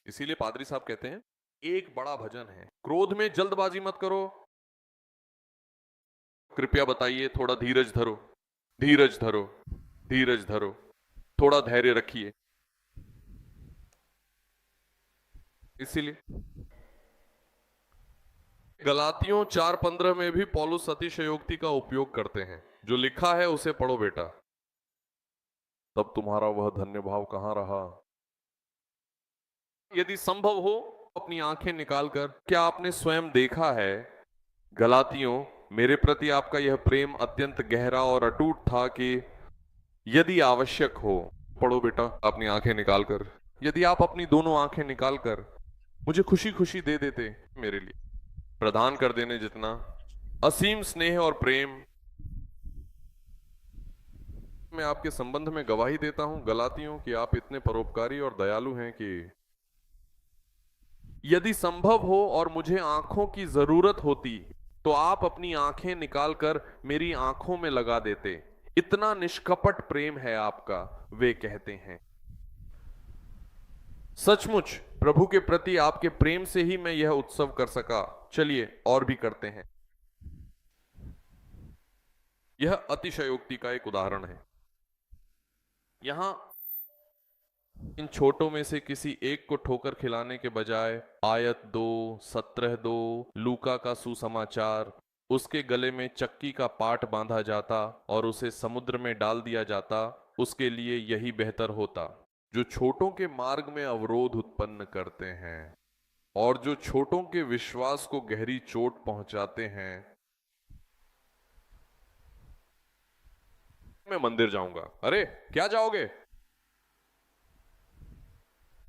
इसीलिए पादरी साहब कहते हैं, एक बड़ा भजन है, क्रोध में जल्दबाजी मत करो, कृपया बताइए, थोड़ा धीरज धरो, थोड़ा धैर्य रखिए। इसीलिए गलातियों 4:15 में भी पौलुस अतिशयोक्ति का उपयोग करते हैं। जो लिखा है उसे पढ़ो बेटा, तब तुम्हारा वह धन्य भाव कहां रहा। यदि संभव हो अपनी आंखें निकालकर, क्या आपने स्वयं देखा है, गलातियों, मेरे प्रति आपका यह प्रेम अत्यंत गहरा और अटूट था कि यदि आवश्यक हो, पढ़ो बेटा अपनी आंखें निकालकर, यदि आप अपनी दोनों आंखें निकालकर मुझे खुशी खुशी दे देते, मेरे लिए प्रदान कर देने जितना असीम स्नेह और प्रेम। मैं आपके संबंध में गवाही देता हूं गलातियों कि आप इतने परोपकारी और दयालु हैं कि यदि संभव हो और मुझे आंखों की जरूरत होती तो आप अपनी आंखें निकालकर मेरी आंखों में लगा देते। इतना निष्कपट प्रेम है आपका, वे कहते हैं। सचमुच प्रभु के प्रति आपके प्रेम से ही मैं यह उत्सव कर सका। चलिए और भी करते हैं। यह अतिशयोक्ति का एक उदाहरण है। यहां इन छोटों में से किसी एक को ठोकर खिलाने के बजाय आयत 2, 17:2, लूका का सुसमाचार, उसके गले में चक्की का पाट बांधा जाता और उसे समुद्र में डाल दिया जाता, उसके लिए यही बेहतर होता। जो छोटों के मार्ग में अवरोध उत्पन्न करते हैं और जो छोटों के विश्वास को गहरी चोट पहुंचाते हैं। मैं मंदिर जाऊंगा। अरे क्या जाओगे?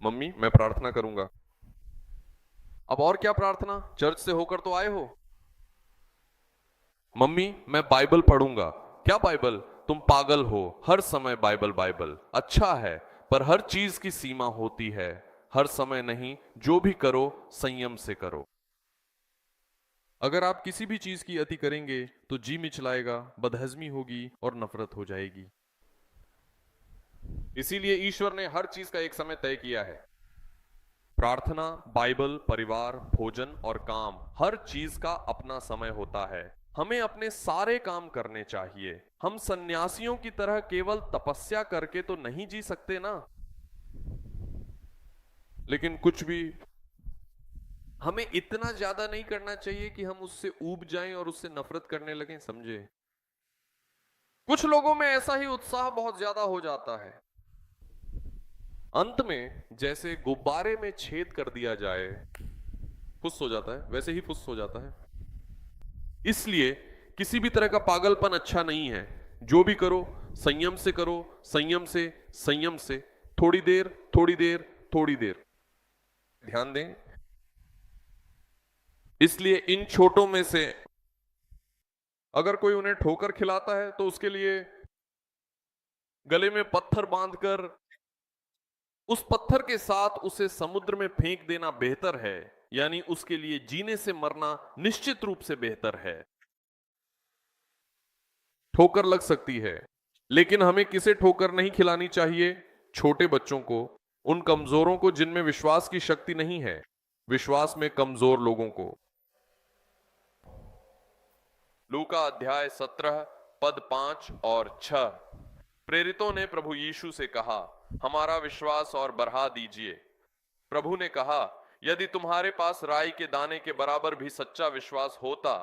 मम्मी मैं प्रार्थना करूंगा। अब और क्या प्रार्थना, चर्च से होकर तो आए हो। मम्मी मैं बाइबल पढ़ूंगा। क्या बाइबल? तुम पागल हो, हर समय बाइबल बाइबल अच्छा है, पर हर चीज की सीमा होती है। हर समय नहीं, जो भी करो संयम से करो। अगर आप किसी भी चीज की अति करेंगे तो जी मिचलाएगा, बदहजमी होगी और नफरत हो जाएगी। इसीलिए ईश्वर ने हर चीज का एक समय तय किया है। प्रार्थना, बाइबल, परिवार, भोजन और काम, हर चीज का अपना समय होता है। हमें अपने सारे काम करने चाहिए। हम सन्यासियों की तरह केवल तपस्या करके तो नहीं जी सकते ना। लेकिन कुछ भी हमें इतना ज्यादा नहीं करना चाहिए कि हम उससे ऊब जाएं और उससे नफरत करने लगें, समझे। कुछ लोगों में ऐसा ही उत्साह बहुत ज्यादा हो जाता है, अंत में जैसे गुब्बारे में छेद कर दिया जाए, फुस हो जाता है, वैसे ही फुस हो जाता है। इसलिए किसी भी तरह का पागलपन अच्छा नहीं है। जो भी करो संयम से करो, संयम से, संयम से। थोड़ी देर, थोड़ी देर, थोड़ी देर। ध्यान दें। इसलिए इन छोटों में से अगर कोई उन्हें ठोकर खिलाता है तो उसके लिए गले में पत्थर बांधकर उस पत्थर के साथ उसे समुद्र में फेंक देना बेहतर है। यानी उसके लिए जीने से मरना निश्चित रूप से बेहतर है। ठोकर लग सकती है, लेकिन हमें किसे ठोकर नहीं खिलानी चाहिए? छोटे बच्चों को, उन कमजोरों को जिनमें विश्वास की शक्ति नहीं है, विश्वास में कमजोर लोगों को। लूका अध्याय 17 पद 5 और 6। प्रेरितों ने प्रभु यीशु से कहा, हमारा विश्वास और बढ़ा दीजिए। प्रभु ने कहा, यदि तुम्हारे पास राई के दाने के बराबर भी सच्चा विश्वास होता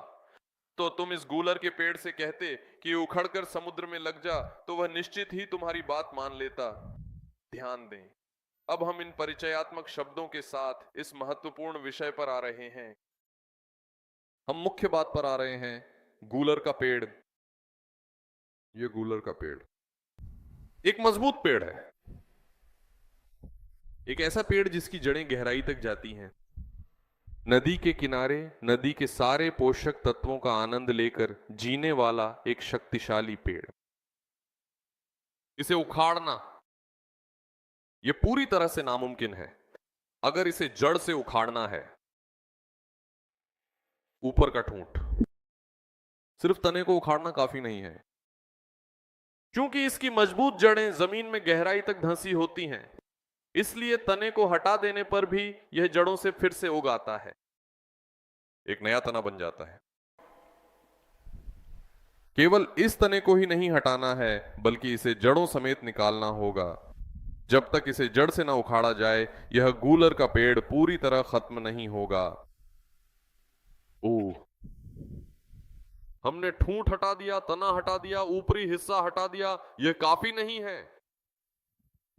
तो तुम इस गूलर के पेड़ से कहते कि उखड़कर समुद्र में लग जा, तो वह निश्चित ही तुम्हारी बात मान लेता। ध्यान दें, अब हम इन परिचयात्मक शब्दों के साथ इस महत्वपूर्ण विषय पर आ रहे हैं। हम मुख्य बात पर आ रहे हैं, गूलर का पेड़। यह गूलर का पेड़ एक मजबूत पेड़ है, एक ऐसा पेड़ जिसकी जड़ें गहराई तक जाती हैं। नदी के किनारे नदी के सारे पोषक तत्वों का आनंद लेकर जीने वाला एक शक्तिशाली पेड़। इसे उखाड़ना यह पूरी तरह से नामुमकिन है। अगर इसे जड़ से उखाड़ना है, ऊपर का ठूंठ, सिर्फ तने को उखाड़ना काफी नहीं है, क्योंकि इसकी मजबूत जड़ें जमीन में गहराई तक धंसी होती हैं। इसलिए तने को हटा देने पर भी यह जड़ों से फिर से उग आता है, एक नया तना बन जाता है। केवल इस तने को ही नहीं हटाना है, बल्कि इसे जड़ों समेत निकालना होगा। जब तक इसे जड़ से ना उखाड़ा जाए, यह गूलर का पेड़ पूरी तरह खत्म नहीं होगा। ओह, हमने ठूंठ हटा दिया, तना हटा दिया, ऊपरी हिस्सा हटा दिया, यह काफी नहीं है।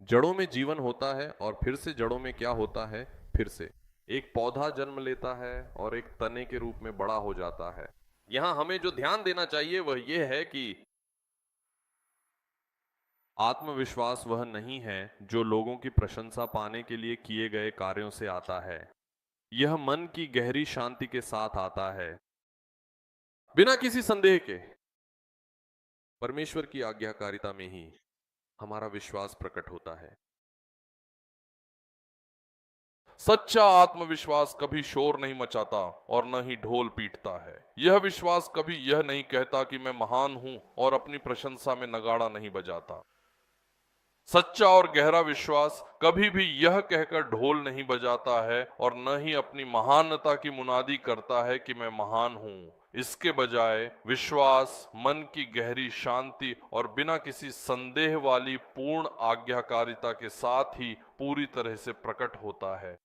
जड़ों में जीवन होता है और फिर से जड़ों में क्या होता है? फिर से एक पौधा जन्म लेता है और एक तने के रूप में बड़ा हो जाता है। यहां हमें जो ध्यान देना चाहिए वह यह है कि आत्मविश्वास वह नहीं है जो लोगों की प्रशंसा पाने के लिए किए गए कार्यों से आता है। यह मन की गहरी शांति के साथ आता है, बिना किसी संदेह के। परमेश्वर की आज्ञाकारिता में ही हमारा विश्वास प्रकट होता है। सच्चा आत्मविश्वास कभी शोर नहीं मचाता और न ही ढोल पीटता है। यह विश्वास कभी यह नहीं कहता कि मैं महान हूं और अपनी प्रशंसा में नगाड़ा नहीं बजाता। सच्चा और गहरा विश्वास कभी भी यह कहकर ढोल नहीं बजाता है और न ही अपनी महानता की मुनादी करता है कि मैं महान हूं। इसके बजाय विश्वास मन की गहरी शांति और बिना किसी संदेह वाली पूर्ण आज्ञाकारिता के साथ ही पूरी तरह से प्रकट होता है।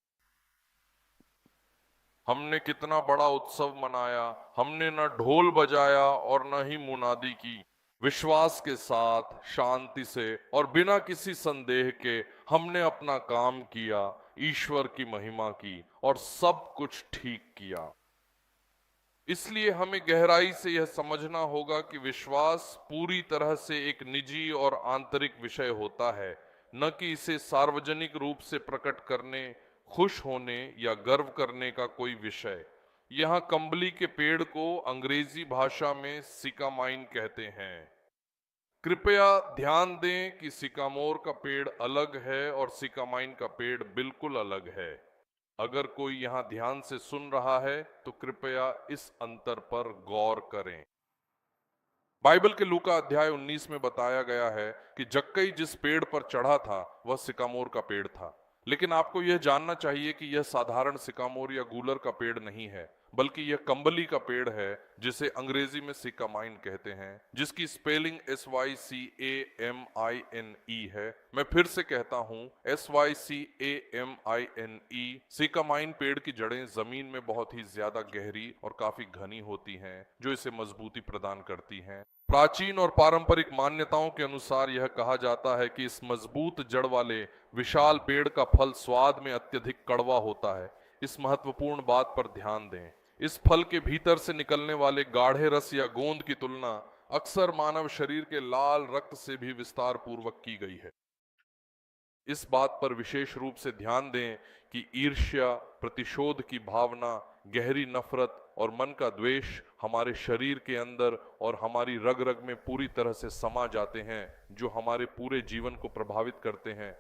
हमने कितना बड़ा उत्सव मनाया, हमने न ढोल बजाया और न ही मुनादी की। विश्वास के साथ, शांति से और बिना किसी संदेह के हमने अपना काम किया, ईश्वर की महिमा की और सब कुछ ठीक किया। इसलिए हमें गहराई से यह समझना होगा कि विश्वास पूरी तरह से एक निजी और आंतरिक विषय होता है, न कि इसे सार्वजनिक रूप से प्रकट करने, खुश होने या गर्व करने का कोई विषय। यहाँ कंबली के पेड़ को अंग्रेजी भाषा में सिकामाइन कहते हैं। कृपया ध्यान दें कि सिकामोर का पेड़ अलग है और सिकामाइन का पेड़ बिल्कुल अलग है। अगर कोई यहाँ ध्यान से सुन रहा है तो कृपया इस अंतर पर गौर करें। बाइबल के लूका अध्याय 19 में बताया गया है कि जक्कई जिस पेड़ पर चढ़ा था वह सिकामोर का पेड़ था। लेकिन आपको यह जानना चाहिए कि यह साधारण सिकामोर या गूलर का पेड़ नहीं है, बल्कि यह कंबली का पेड़ है जिसे अंग्रेजी में सिकामाइन कहते हैं, जिसकी स्पेलिंग SYCAMINE है। मैं फिर से कहता हूं, SYCAMINE। सिकामाइन पेड़ की जड़ें जमीन में बहुत ही ज्यादा गहरी और काफी घनी होती हैं, जो इसे मजबूती प्रदान करती हैं। प्राचीन और पारंपरिक मान्यताओं के अनुसार यह कहा जाता है कि इस मजबूत जड़ वाले विशाल पेड़ का फल स्वाद में अत्यधिक कड़वा होता है। इस महत्वपूर्ण बात पर ध्यान दें। इस फल के भीतर से निकलने वाले गाढ़े रस या गोंद की तुलना अक्सर मानव शरीर के लाल रक्त से भी विस्तार पूर्वक की गई है। इस बात पर विशेष रूप से ध्यान दें कि ईर्ष्या, प्रतिशोध की भावना, गहरी नफरत और मन का द्वेष हमारे शरीर के अंदर और हमारी रग रग में पूरी तरह से समा जाते हैं, जो हमारे पूरे जीवन को प्रभावित करते हैं।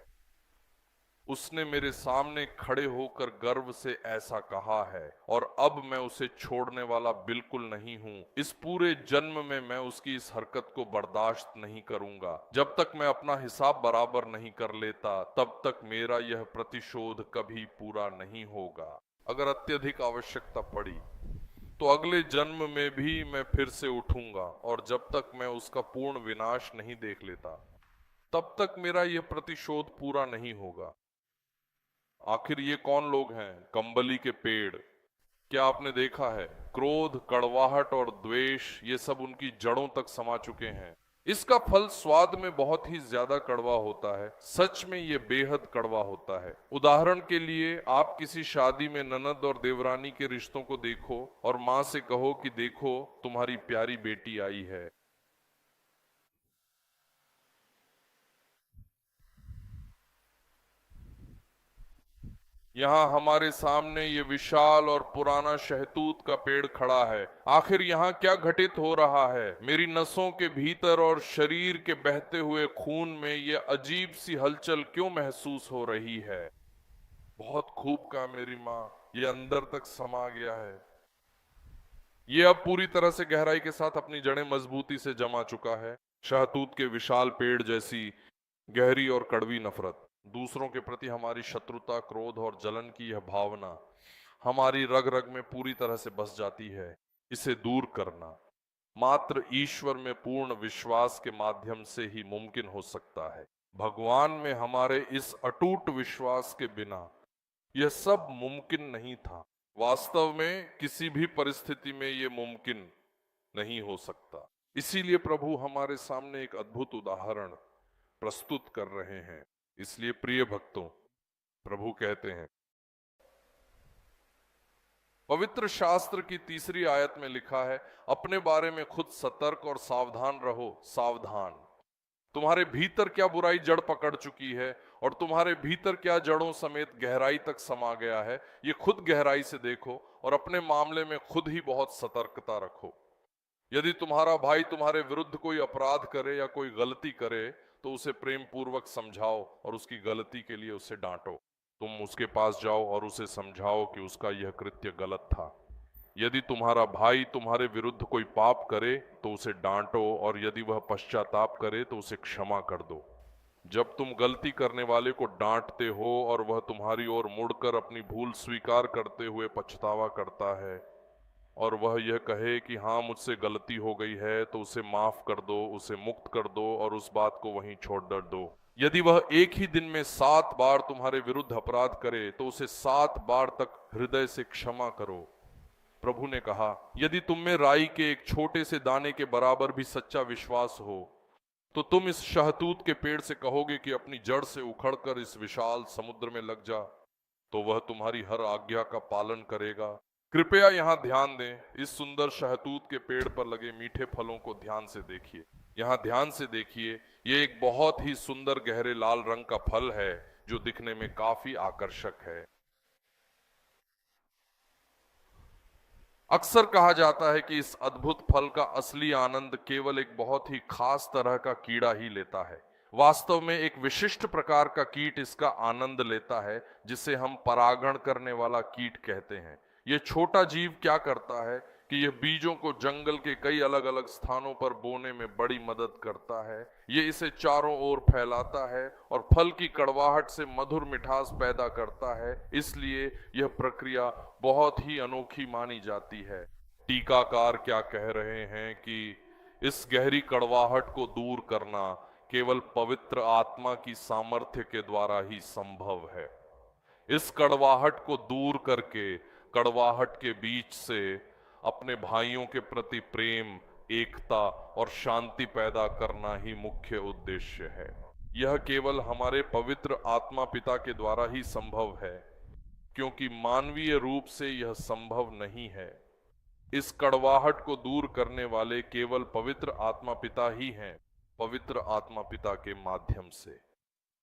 उसने मेरे सामने खड़े होकर गर्व से ऐसा कहा है और अब मैं उसे छोड़ने वाला बिल्कुल नहीं हूं। इस पूरे जन्म में मैं उसकी इस हरकत को बर्दाश्त नहीं करूंगा। जब तक मैं अपना हिसाब बराबर नहीं कर लेता, तब तक मेरा यह प्रतिशोध कभी पूरा नहीं होगा। अगर अत्यधिक आवश्यकता पड़ी तो अगले जन्म में भी मैं फिर से उठूंगा, और जब तक मैं उसका पूर्ण विनाश नहीं देख लेता, तब तक मेरा यह प्रतिशोध पूरा नहीं होगा। आखिर ये कौन लोग हैं? कंबली के पेड़। क्या आपने देखा है? क्रोध, कड़वाहट और द्वेष, ये सब उनकी जड़ों तक समा चुके हैं। इसका फल स्वाद में बहुत ही ज्यादा कड़वा होता है। सच में ये बेहद कड़वा होता है। उदाहरण के लिए, आप किसी शादी में ननद और देवरानी के रिश्तों को देखो और माँ से कहो कि देखो, तुम्हारी प्यारी बेटी आई है। यहाँ हमारे सामने ये विशाल और पुराना शहतूत का पेड़ खड़ा है। आखिर यहाँ क्या घटित हो रहा है? मेरी नसों के भीतर और शरीर के बहते हुए खून में ये अजीब सी हलचल क्यों महसूस हो रही है? बहुत खूब कहा मेरी माँ, ये अंदर तक समा गया है। ये अब पूरी तरह से गहराई के साथ अपनी जड़ें मजबूती से जमा चुका है। शहतूत के विशाल पेड़ जैसी गहरी और कड़वी नफरत, दूसरों के प्रति हमारी शत्रुता, क्रोध और जलन की यह भावना हमारी रग रग में पूरी तरह से बस जाती है। इसे दूर करना मात्र ईश्वर में पूर्ण विश्वास के माध्यम से ही मुमकिन हो सकता है। भगवान में हमारे इस अटूट विश्वास के बिना यह सब मुमकिन नहीं था। वास्तव में किसी भी परिस्थिति में यह मुमकिन नहीं हो सकता। इसीलिए प्रभु हमारे सामने एक अद्भुत उदाहरण प्रस्तुत कर रहे हैं। इसलिए प्रिय भक्तों, प्रभु कहते हैं, पवित्र शास्त्र की 3री आयत में लिखा है, अपने बारे में खुद सतर्क और सावधान रहो। सावधान, तुम्हारे भीतर क्या बुराई जड़ पकड़ चुकी है और तुम्हारे भीतर क्या जड़ों समेत गहराई तक समा गया है, ये खुद गहराई से देखो और अपने मामले में खुद ही बहुत सतर्कता रखो। यदि तुम्हारा भाई तुम्हारे विरुद्ध कोई अपराध करे या कोई गलती करे, तो उसे प्रेम पूर्वक समझाओ और उसकी गलती के लिए उसे डांटो। तुम उसके पास जाओ और उसे समझाओ कि उसका यह कृत्य गलत था। यदि तुम्हारा भाई तुम्हारे विरुद्ध कोई पाप करे तो उसे डांटो, और यदि वह पश्चाताप करे तो उसे क्षमा कर दो। जब तुम गलती करने वाले को डांटते हो और वह तुम्हारी ओर मुड़कर अपनी भूल स्वीकार करते हुए पछतावा करता है और वह यह कहे कि हाँ मुझसे गलती हो गई है तो उसे माफ कर दो, उसे मुक्त कर दो और उस बात को वहीं छोड़ दो। यदि वह एक ही दिन में 7 बार तुम्हारे विरुद्ध अपराध करे तो उसे 7 बार तक हृदय से क्षमा करो। प्रभु ने कहा, यदि तुम में राई के एक छोटे से दाने के बराबर भी सच्चा विश्वास हो तो तुम इस शहतूत के पेड़ से कहोगे कि अपनी जड़ से उखड़कर इस विशाल समुद्र में लग जा, तो वह तुम्हारी हर आज्ञा का पालन करेगा। कृपया यहाँ ध्यान दें, इस सुंदर शहतूत के पेड़ पर लगे मीठे फलों को ध्यान से देखिए। यहाँ ध्यान से देखिए, ये एक बहुत ही सुंदर गहरे लाल रंग का फल है जो दिखने में काफी आकर्षक है। अक्सर कहा जाता है कि इस अद्भुत फल का असली आनंद केवल एक बहुत ही खास तरह का कीड़ा ही लेता है। वास्तव में एक विशिष्ट प्रकार का कीट इसका आनंद लेता है, जिसे हम परागण करने वाला कीट कहते हैं। यह छोटा जीव क्या करता है कि यह बीजों को जंगल के कई अलग अलग स्थानों पर बोने में बड़ी मदद करता है। यह इसे चारों ओर फैलाता है और फल की कड़वाहट से मधुर मिठास पैदा करता है। इसलिए यह प्रक्रिया बहुत ही अनोखी मानी जाती है। टीकाकार क्या कह रहे हैं कि इस गहरी कड़वाहट को दूर करना केवल पवित्र आत्मा की सामर्थ्य के द्वारा ही संभव है। इस कड़वाहट को दूर करके कड़वाहट के बीच से अपने भाइयों के प्रति प्रेम, एकता और शांति पैदा करना ही मुख्य उद्देश्य है। यह केवल हमारे पवित्र आत्मा पिता के द्वारा ही संभव है, क्योंकि मानवीय रूप से यह संभव नहीं है। इस कड़वाहट को दूर करने वाले केवल पवित्र आत्मा पिता ही हैं। पवित्र आत्मा पिता के माध्यम से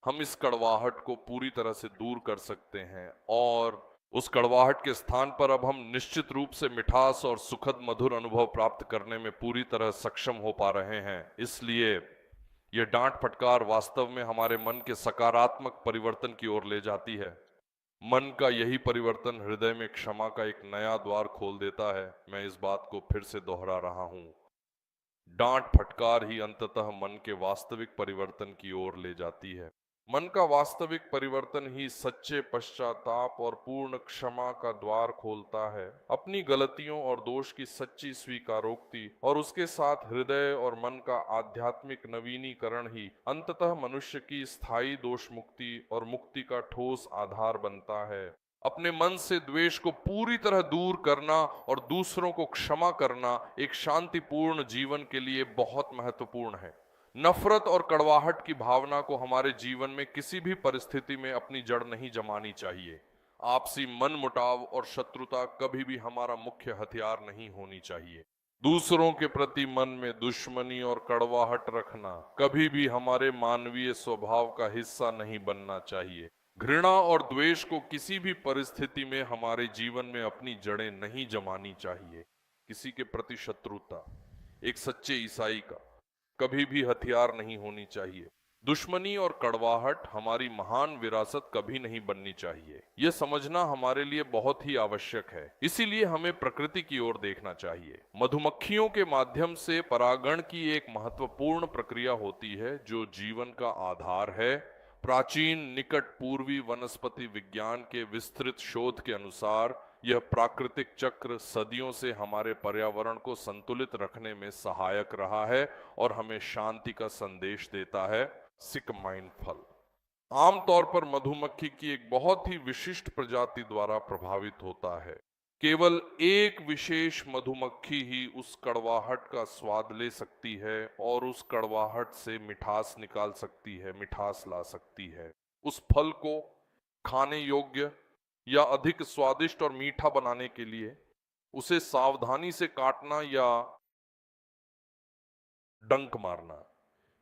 हम इस कड़वाहट को पूरी तरह से दूर कर सकते हैं और उस कड़वाहट के स्थान पर अब हम निश्चित रूप से मिठास और सुखद मधुर अनुभव प्राप्त करने में पूरी तरह सक्षम हो पा रहे हैं। इसलिए यह डांट फटकार वास्तव में हमारे मन के सकारात्मक परिवर्तन की ओर ले जाती है। मन का यही परिवर्तन हृदय में क्षमा का एक नया द्वार खोल देता है। मैं इस बात को फिर से दोहरा रहा हूं, डांट फटकार ही अंततः मन के वास्तविक परिवर्तन की ओर ले जाती है। मन का वास्तविक परिवर्तन ही सच्चे पश्चाताप और पूर्ण क्षमा का द्वार खोलता है। अपनी गलतियों और दोष की सच्ची स्वीकारोक्ति और उसके साथ हृदय और मन का आध्यात्मिक नवीनीकरण ही अंततः मनुष्य की स्थायी दोष मुक्ति और मुक्ति का ठोस आधार बनता है। अपने मन से द्वेष को पूरी तरह दूर करना और दूसरों को क्षमा करना एक शांतिपूर्ण जीवन के लिए बहुत महत्वपूर्ण है। नफरत और कड़वाहट की भावना को हमारे जीवन में किसी भी परिस्थिति में अपनी जड़ नहीं जमानी चाहिए। आपसी मनमुटाव और शत्रुता कभी भी हमारा मुख्य हथियार नहीं होनी चाहिए। दूसरों के प्रति मन में दुश्मनी और कड़वाहट रखना कभी भी हमारे मानवीय स्वभाव का हिस्सा नहीं बनना चाहिए। घृणा और द्वेष को किसी भी परिस्थिति में हमारे जीवन में अपनी जड़ें नहीं जमानी चाहिए। किसी के प्रति शत्रुता एक सच्चे ईसाई का कभी भी हथियार नहीं होनी चाहिए। दुश्मनी और कड़वाहट हमारी महान विरासत कभी नहीं बननी चाहिए। यह समझना हमारे लिए बहुत ही आवश्यक है। इसीलिए हमें प्रकृति की ओर देखना चाहिए। मधुमक्खियों के माध्यम से परागण की एक महत्वपूर्ण प्रक्रिया होती है जो जीवन का आधार है। प्राचीन निकट पूर्वी वनस्पति विज्ञान के विस्तृत शोध के अनुसार यह प्राकृतिक चक्र सदियों से हमारे पर्यावरण को संतुलित रखने में सहायक रहा है और हमें शांति का संदेश देता है। सिकमाइन फल आमतौर पर मधुमक्खी की एक बहुत ही विशिष्ट प्रजाति द्वारा प्रभावित होता है। केवल एक विशेष मधुमक्खी ही उस कड़वाहट का स्वाद ले सकती है और उस कड़वाहट से मिठास निकाल सकती है, मिठास ला सकती है। उस फल को खाने योग्य या अधिक स्वादिष्ट और मीठा बनाने के लिए उसे सावधानी से काटना या डंक मारना,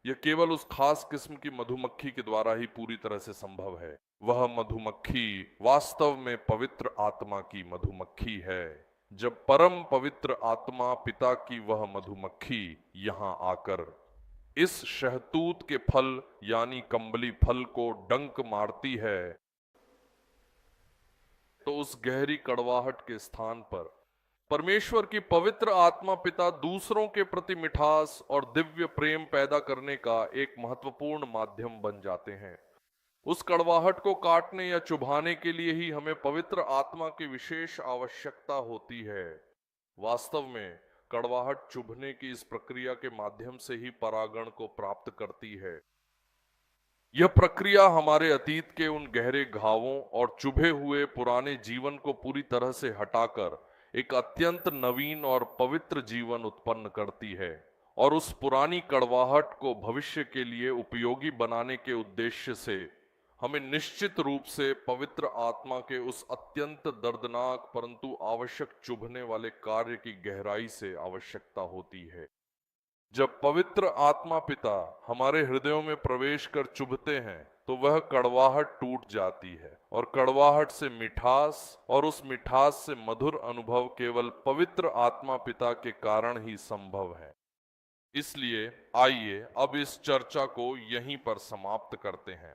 यह केवल उस खास किस्म की मधुमक्खी के द्वारा ही पूरी तरह से संभव है। वह मधुमक्खी वास्तव में पवित्र आत्मा की मधुमक्खी है। जब परम पवित्र आत्मा पिता की वह मधुमक्खी यहां आकर इस शहतूत के फल यानी कंबली फल को डंक मारती है तो उस गहरी कड़वाहट के स्थान पर परमेश्वर की पवित्र आत्मा पिता दूसरों के प्रति मिठास और दिव्य प्रेम पैदा करने का एक महत्वपूर्ण माध्यम बन जाते हैं। उस कड़वाहट को काटने या चुभाने के लिए ही हमें पवित्र आत्मा की विशेष आवश्यकता होती है। वास्तव में कड़वाहट चुभने की इस प्रक्रिया के माध्यम से ही परागण को प्राप्त करती है। यह प्रक्रिया हमारे अतीत के उन गहरे घावों और चुभे हुए पुराने जीवन को पूरी तरह से हटाकर एक अत्यंत नवीन और पवित्र जीवन उत्पन्न करती है और उस पुरानी कड़वाहट को भविष्य के लिए उपयोगी बनाने के उद्देश्य से हमें निश्चित रूप से पवित्र आत्मा के उस अत्यंत दर्दनाक परंतु आवश्यक चुभने वाले कार्य की गहराई से आवश्यकता होती है। जब पवित्र आत्मा पिता हमारे हृदयों में प्रवेश कर चुभते हैं तो वह कड़वाहट टूट जाती है और कड़वाहट से मिठास और उस मिठास से मधुर अनुभव केवल पवित्र आत्मा पिता के कारण ही संभव है। इसलिए आइए अब इस चर्चा को यहीं पर समाप्त करते हैं।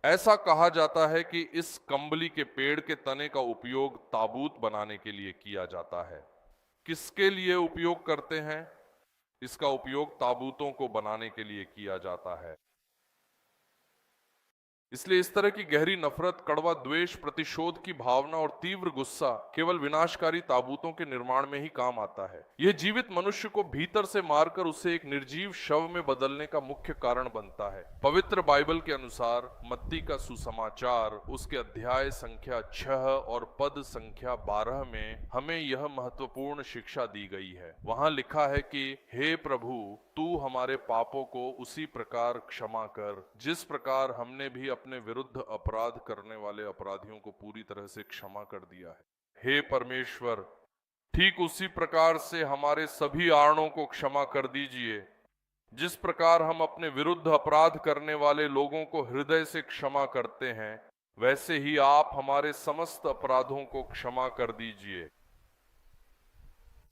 ऐसा कहा जाता है कि इस कंबली के पेड़ के तने का उपयोग ताबूत बनाने के लिए किया जाता है। किसके लिए उपयोग करते हैं? इसका उपयोग ताबूतों को बनाने के लिए किया जाता है। इसलिए इस तरह की गहरी नफरत, कड़वा द्वेष, प्रतिशोध की भावना और तीव्र गुस्सा केवल विनाशकारी ताबूतों के निर्माण में ही काम आता है। यह जीवित मनुष्य को भीतर से मारकर उसे एक निर्जीव शव में बदलने का मुख्य कारण बनता है। पवित्र बाइबल के अनुसार मत्ती का सुसमाचार उसके अध्याय संख्या 6 और पद संख्या 12 में हमें यह महत्वपूर्ण शिक्षा दी गई है। वहां लिखा है कि हे प्रभु, तू हमारे पापों को उसी प्रकार क्षमा कर जिस प्रकार हमने भी अपने विरुद्ध अपराध करने वाले अपराधियों को पूरी तरह से क्षमा कर दिया है। हे परमेश्वर, ठीक उसी प्रकार से हमारे सभी आड़ों को क्षमा कर दीजिए जिस प्रकार हम अपने विरुद्ध अपराध करने वाले लोगों को हृदय से क्षमा करते हैं, वैसे ही आप हमारे समस्त अपराधों को क्षमा कर दीजिए।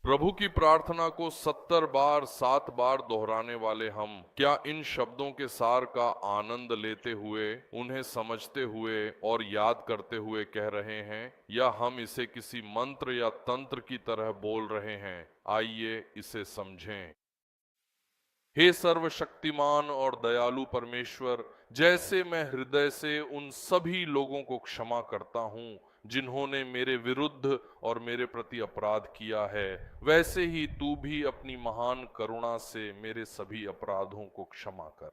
प्रभु की प्रार्थना को 70 बार 7 बार दोहराने वाले हम क्या इन शब्दों के सार का आनंद लेते हुए, उन्हें समझते हुए और याद करते हुए कह रहे हैं, या हम इसे किसी मंत्र या तंत्र की तरह बोल रहे हैं? आइए इसे समझें। हे सर्वशक्तिमान और दयालु परमेश्वर, जैसे मैं हृदय से उन सभी लोगों को क्षमा करता हूं जिन्होंने मेरे विरुद्ध और मेरे प्रति अपराध किया है, वैसे ही तू भी अपनी महान करुणा से मेरे सभी अपराधों को क्षमा कर।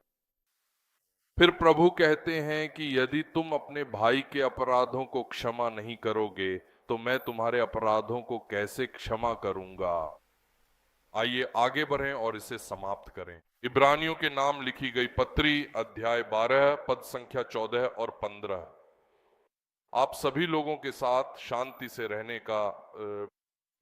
फिर प्रभु कहते हैं कि यदि तुम अपने भाई के अपराधों को क्षमा नहीं करोगे तो मैं तुम्हारे अपराधों को कैसे क्षमा करूंगा। आइए आगे बढ़ें और इसे समाप्त करें। इब्रानियों के नाम लिखी गई पत्री अध्याय 12 पद संख्या 14 और 15। आप सभी लोगों के साथ शांति से रहने का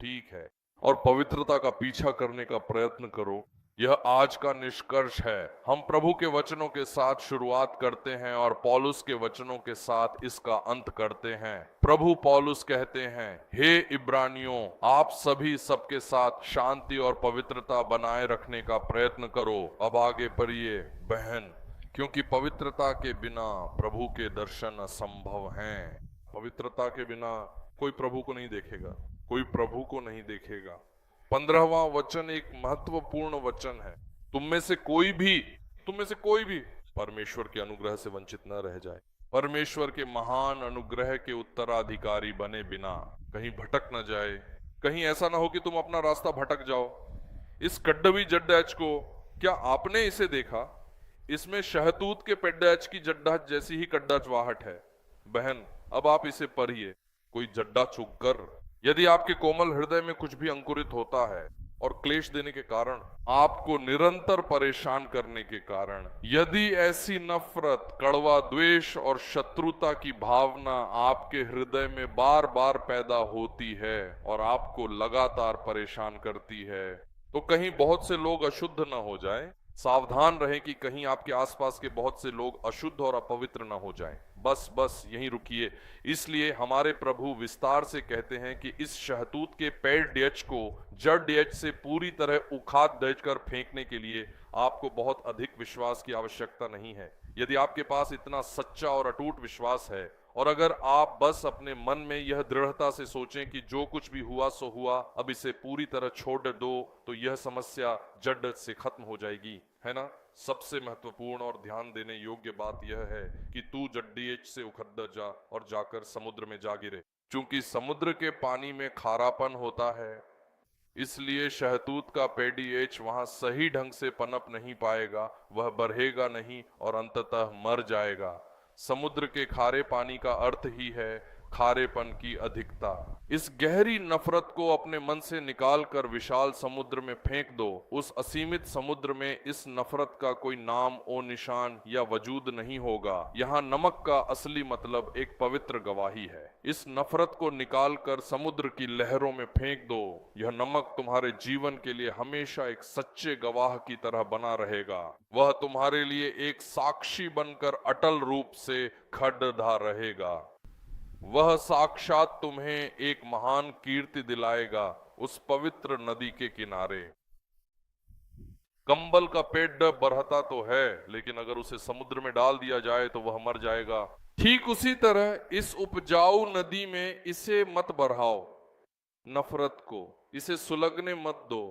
ठीक है और पवित्रता का पीछा करने का प्रयत्न करो। यह आज का निष्कर्ष है। हम प्रभु के वचनों के साथ शुरुआत करते हैं और पौलुस के वचनों के साथ इसका अंत करते हैं। प्रभु पौलुस कहते हैं, हे इब्रानियों, आप सभी सबके साथ शांति और पवित्रता बनाए रखने का प्रयत्न करो। अब आगे पढ़िए बहन, क्योंकि पवित्रता के बिना प्रभु के दर्शन असंभव हैं। पवित्रता के बिना कोई प्रभु को नहीं देखेगा, कोई प्रभु को नहीं देखेगा। 15वां वचन एक महत्वपूर्ण वचन है। तुम में से कोई भी परमेश्वर के अनुग्रह से वंचित न रह जाए। परमेश्वर के महान अनुग्रह के उत्तराधिकारी बने बिना कहीं भटक न जाए। कहीं ऐसा ना हो कि तुम अपना रास्ता भटक जाओ। इस कड्डवी जड्डैच को क्या आपने इसे देखा? इसमें शहतूत के पेड्डैच की जड्डा जैसी ही कड्डाचवाहट है। बहन, अब आप इसे पढ़िए। कोई जड्डा चुग कर यदि आपके कोमल हृदय में कुछ भी अंकुरित होता है और क्लेश देने के कारण, आपको निरंतर परेशान करने के कारण, यदि ऐसी नफरत, कड़वा द्वेष और शत्रुता की भावना आपके हृदय में बार बार पैदा होती है और आपको लगातार परेशान करती है, तो कहीं बहुत से लोग अशुद्ध न हो जाएं। सावधान रहें कि कहीं आपके आसपास के बहुत से लोग अशुद्ध और अपवित्र न हो जाएं। बस यहीं रुकिए। इसलिए हमारे प्रभु विस्तार से कहते हैं कि इस शहतूत के पेड़ डैच को जड़ डैच से पूरी तरह उखाड़ देकर फेंकने के लिए आपको बहुत अधिक विश्वास की आवश्यकता नहीं है। यदि आपके पास इतना सच्चा और अटूट विश्वास है और अगर आप बस अपने मन में यह दृढ़ता से सोचें कि जो कुछ भी हुआ सो हुआ, अब इसे पूरी तरह छोड़ दो, तो यह समस्या जड़ से खत्म हो जाएगी, है ना। सबसे महत्वपूर्ण और ध्यान देने योग्य बात यह है कि तू जड्डीएच से उखड़ जा और जाकर समुद्र में जा गिरे। चूंकि समुद्र के पानी में खारापन होता है, इसलिए शहतूत का पेडीएच वहां सही ढंग से पनप नहीं पाएगा, वह बढ़ेगा नहीं और अंततः मर जाएगा। समुद्र के खारे पानी का अर्थ ही है खारेपन की अधिकता। इस गहरी नफरत को अपने मन से निकाल कर विशाल समुद्र में फेंक दो। उस असीमित समुद्र में इस नफरत का कोई नाम ओ निशान या वजूद नहीं होगा। यहाँ नमक का असली मतलब एक पवित्र गवाही है। इस नफरत को निकाल कर समुद्र की लहरों में फेंक दो। यह नमक तुम्हारे जीवन के लिए हमेशा एक सच्चे गवाह की तरह बना रहेगा। वह तुम्हारे लिए एक साक्षी बनकर अटल रूप से खड़धा रहेगा। वह साक्षात तुम्हें एक महान कीर्ति दिलाएगा उस पवित्र नदी के किनारे। कंबल का पेट बढ़ता तो है, लेकिन अगर उसे समुद्र में डाल दिया जाए तो वह मर जाएगा। ठीक उसी तरह इस उपजाऊ नदी में इसे मत बढ़ाओ, नफरत को, इसे सुलगने मत दो,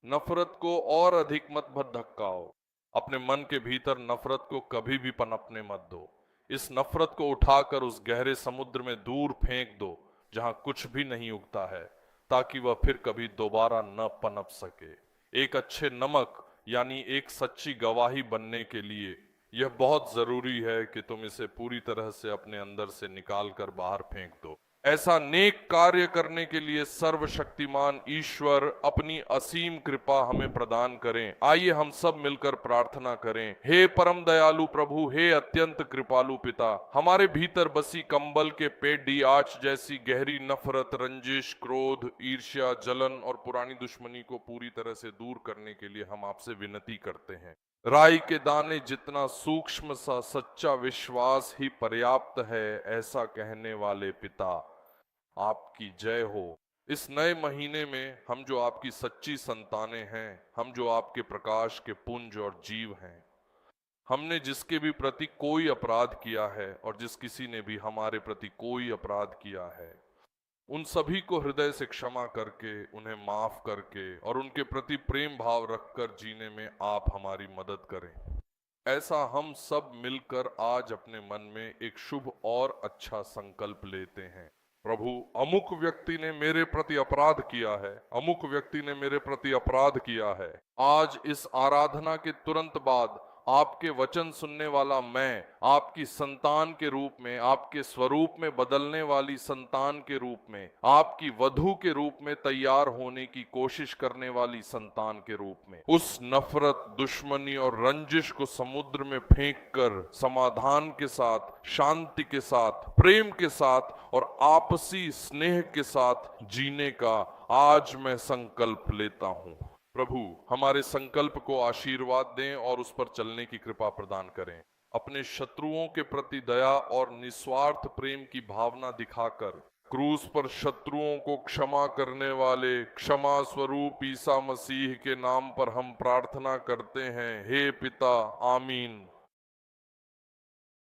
नफरत को और अधिक मत धक्काओ। अपने मन के भीतर नफरत को कभी भी पनपने मत दो। इस नफरत को उठाकर उस गहरे समुद्र में दूर फेंक दो जहां कुछ भी नहीं उगता है, ताकि वह फिर कभी दोबारा न पनप सके। एक अच्छे नमक यानी एक सच्ची गवाही बनने के लिए यह बहुत जरूरी है कि तुम इसे पूरी तरह से अपने अंदर से निकाल कर बाहर फेंक दो। ऐसा नेक कार्य करने के लिए सर्वशक्तिमान ईश्वर अपनी असीम कृपा हमें प्रदान करें। आइए हम सब मिलकर प्रार्थना करें। हे परम दयालु प्रभु, हे अत्यंत कृपालु पिता, हमारे भीतर बसी कंबल के पेट डी आँच जैसी गहरी नफरत, रंजिश, क्रोध, ईर्ष्या, जलन और पुरानी दुश्मनी को पूरी तरह से दूर करने के लिए हम आपसे विनती करते हैं। राई के दाने जितना सूक्ष्म सा सच्चा विश्वास ही पर्याप्त है, ऐसा कहने वाले पिता, आपकी जय हो। इस नए महीने में हम जो आपकी सच्ची संतानें हैं, हम जो आपके प्रकाश के पुंज और जीव हैं, हमने जिसके भी प्रति कोई अपराध किया है और जिस किसी ने भी हमारे प्रति कोई अपराध किया है, उन सभी को हृदय से क्षमा करके, उन्हें माफ करके और उनके प्रति प्रेम भाव रखकर जीने में आप हमारी मदद करें। ऐसा हम सब मिलकर आज अपने मन में एक शुभ और अच्छा संकल्प लेते हैं। प्रभु, अमुक व्यक्ति ने मेरे प्रति अपराध किया है, अमुक व्यक्ति ने मेरे प्रति अपराध किया है। आज इस आराधना के तुरंत बाद आपके वचन सुनने वाला मैं, आपकी संतान के रूप में, आपके स्वरूप में बदलने वाली संतान के रूप में, आपकी वधू के रूप में तैयार होने की कोशिश करने वाली संतान के रूप में, उस नफरत, दुश्मनी और रंजिश को समुद्र में फेंककर समाधान के साथ, शांति के साथ, प्रेम के साथ और आपसी स्नेह के साथ जीने का आज मैं संकल्प लेता हूं। प्रभु, हमारे संकल्प को आशीर्वाद दें और उस पर चलने की कृपा प्रदान करें। अपने शत्रुओं के प्रति दया और निस्वार्थ प्रेम की भावना दिखाकर क्रूस पर शत्रुओं को क्षमा करने वाले क्षमा स्वरूप ईसा मसीह के नाम पर हम प्रार्थना करते हैं। हे पिता, आमीन।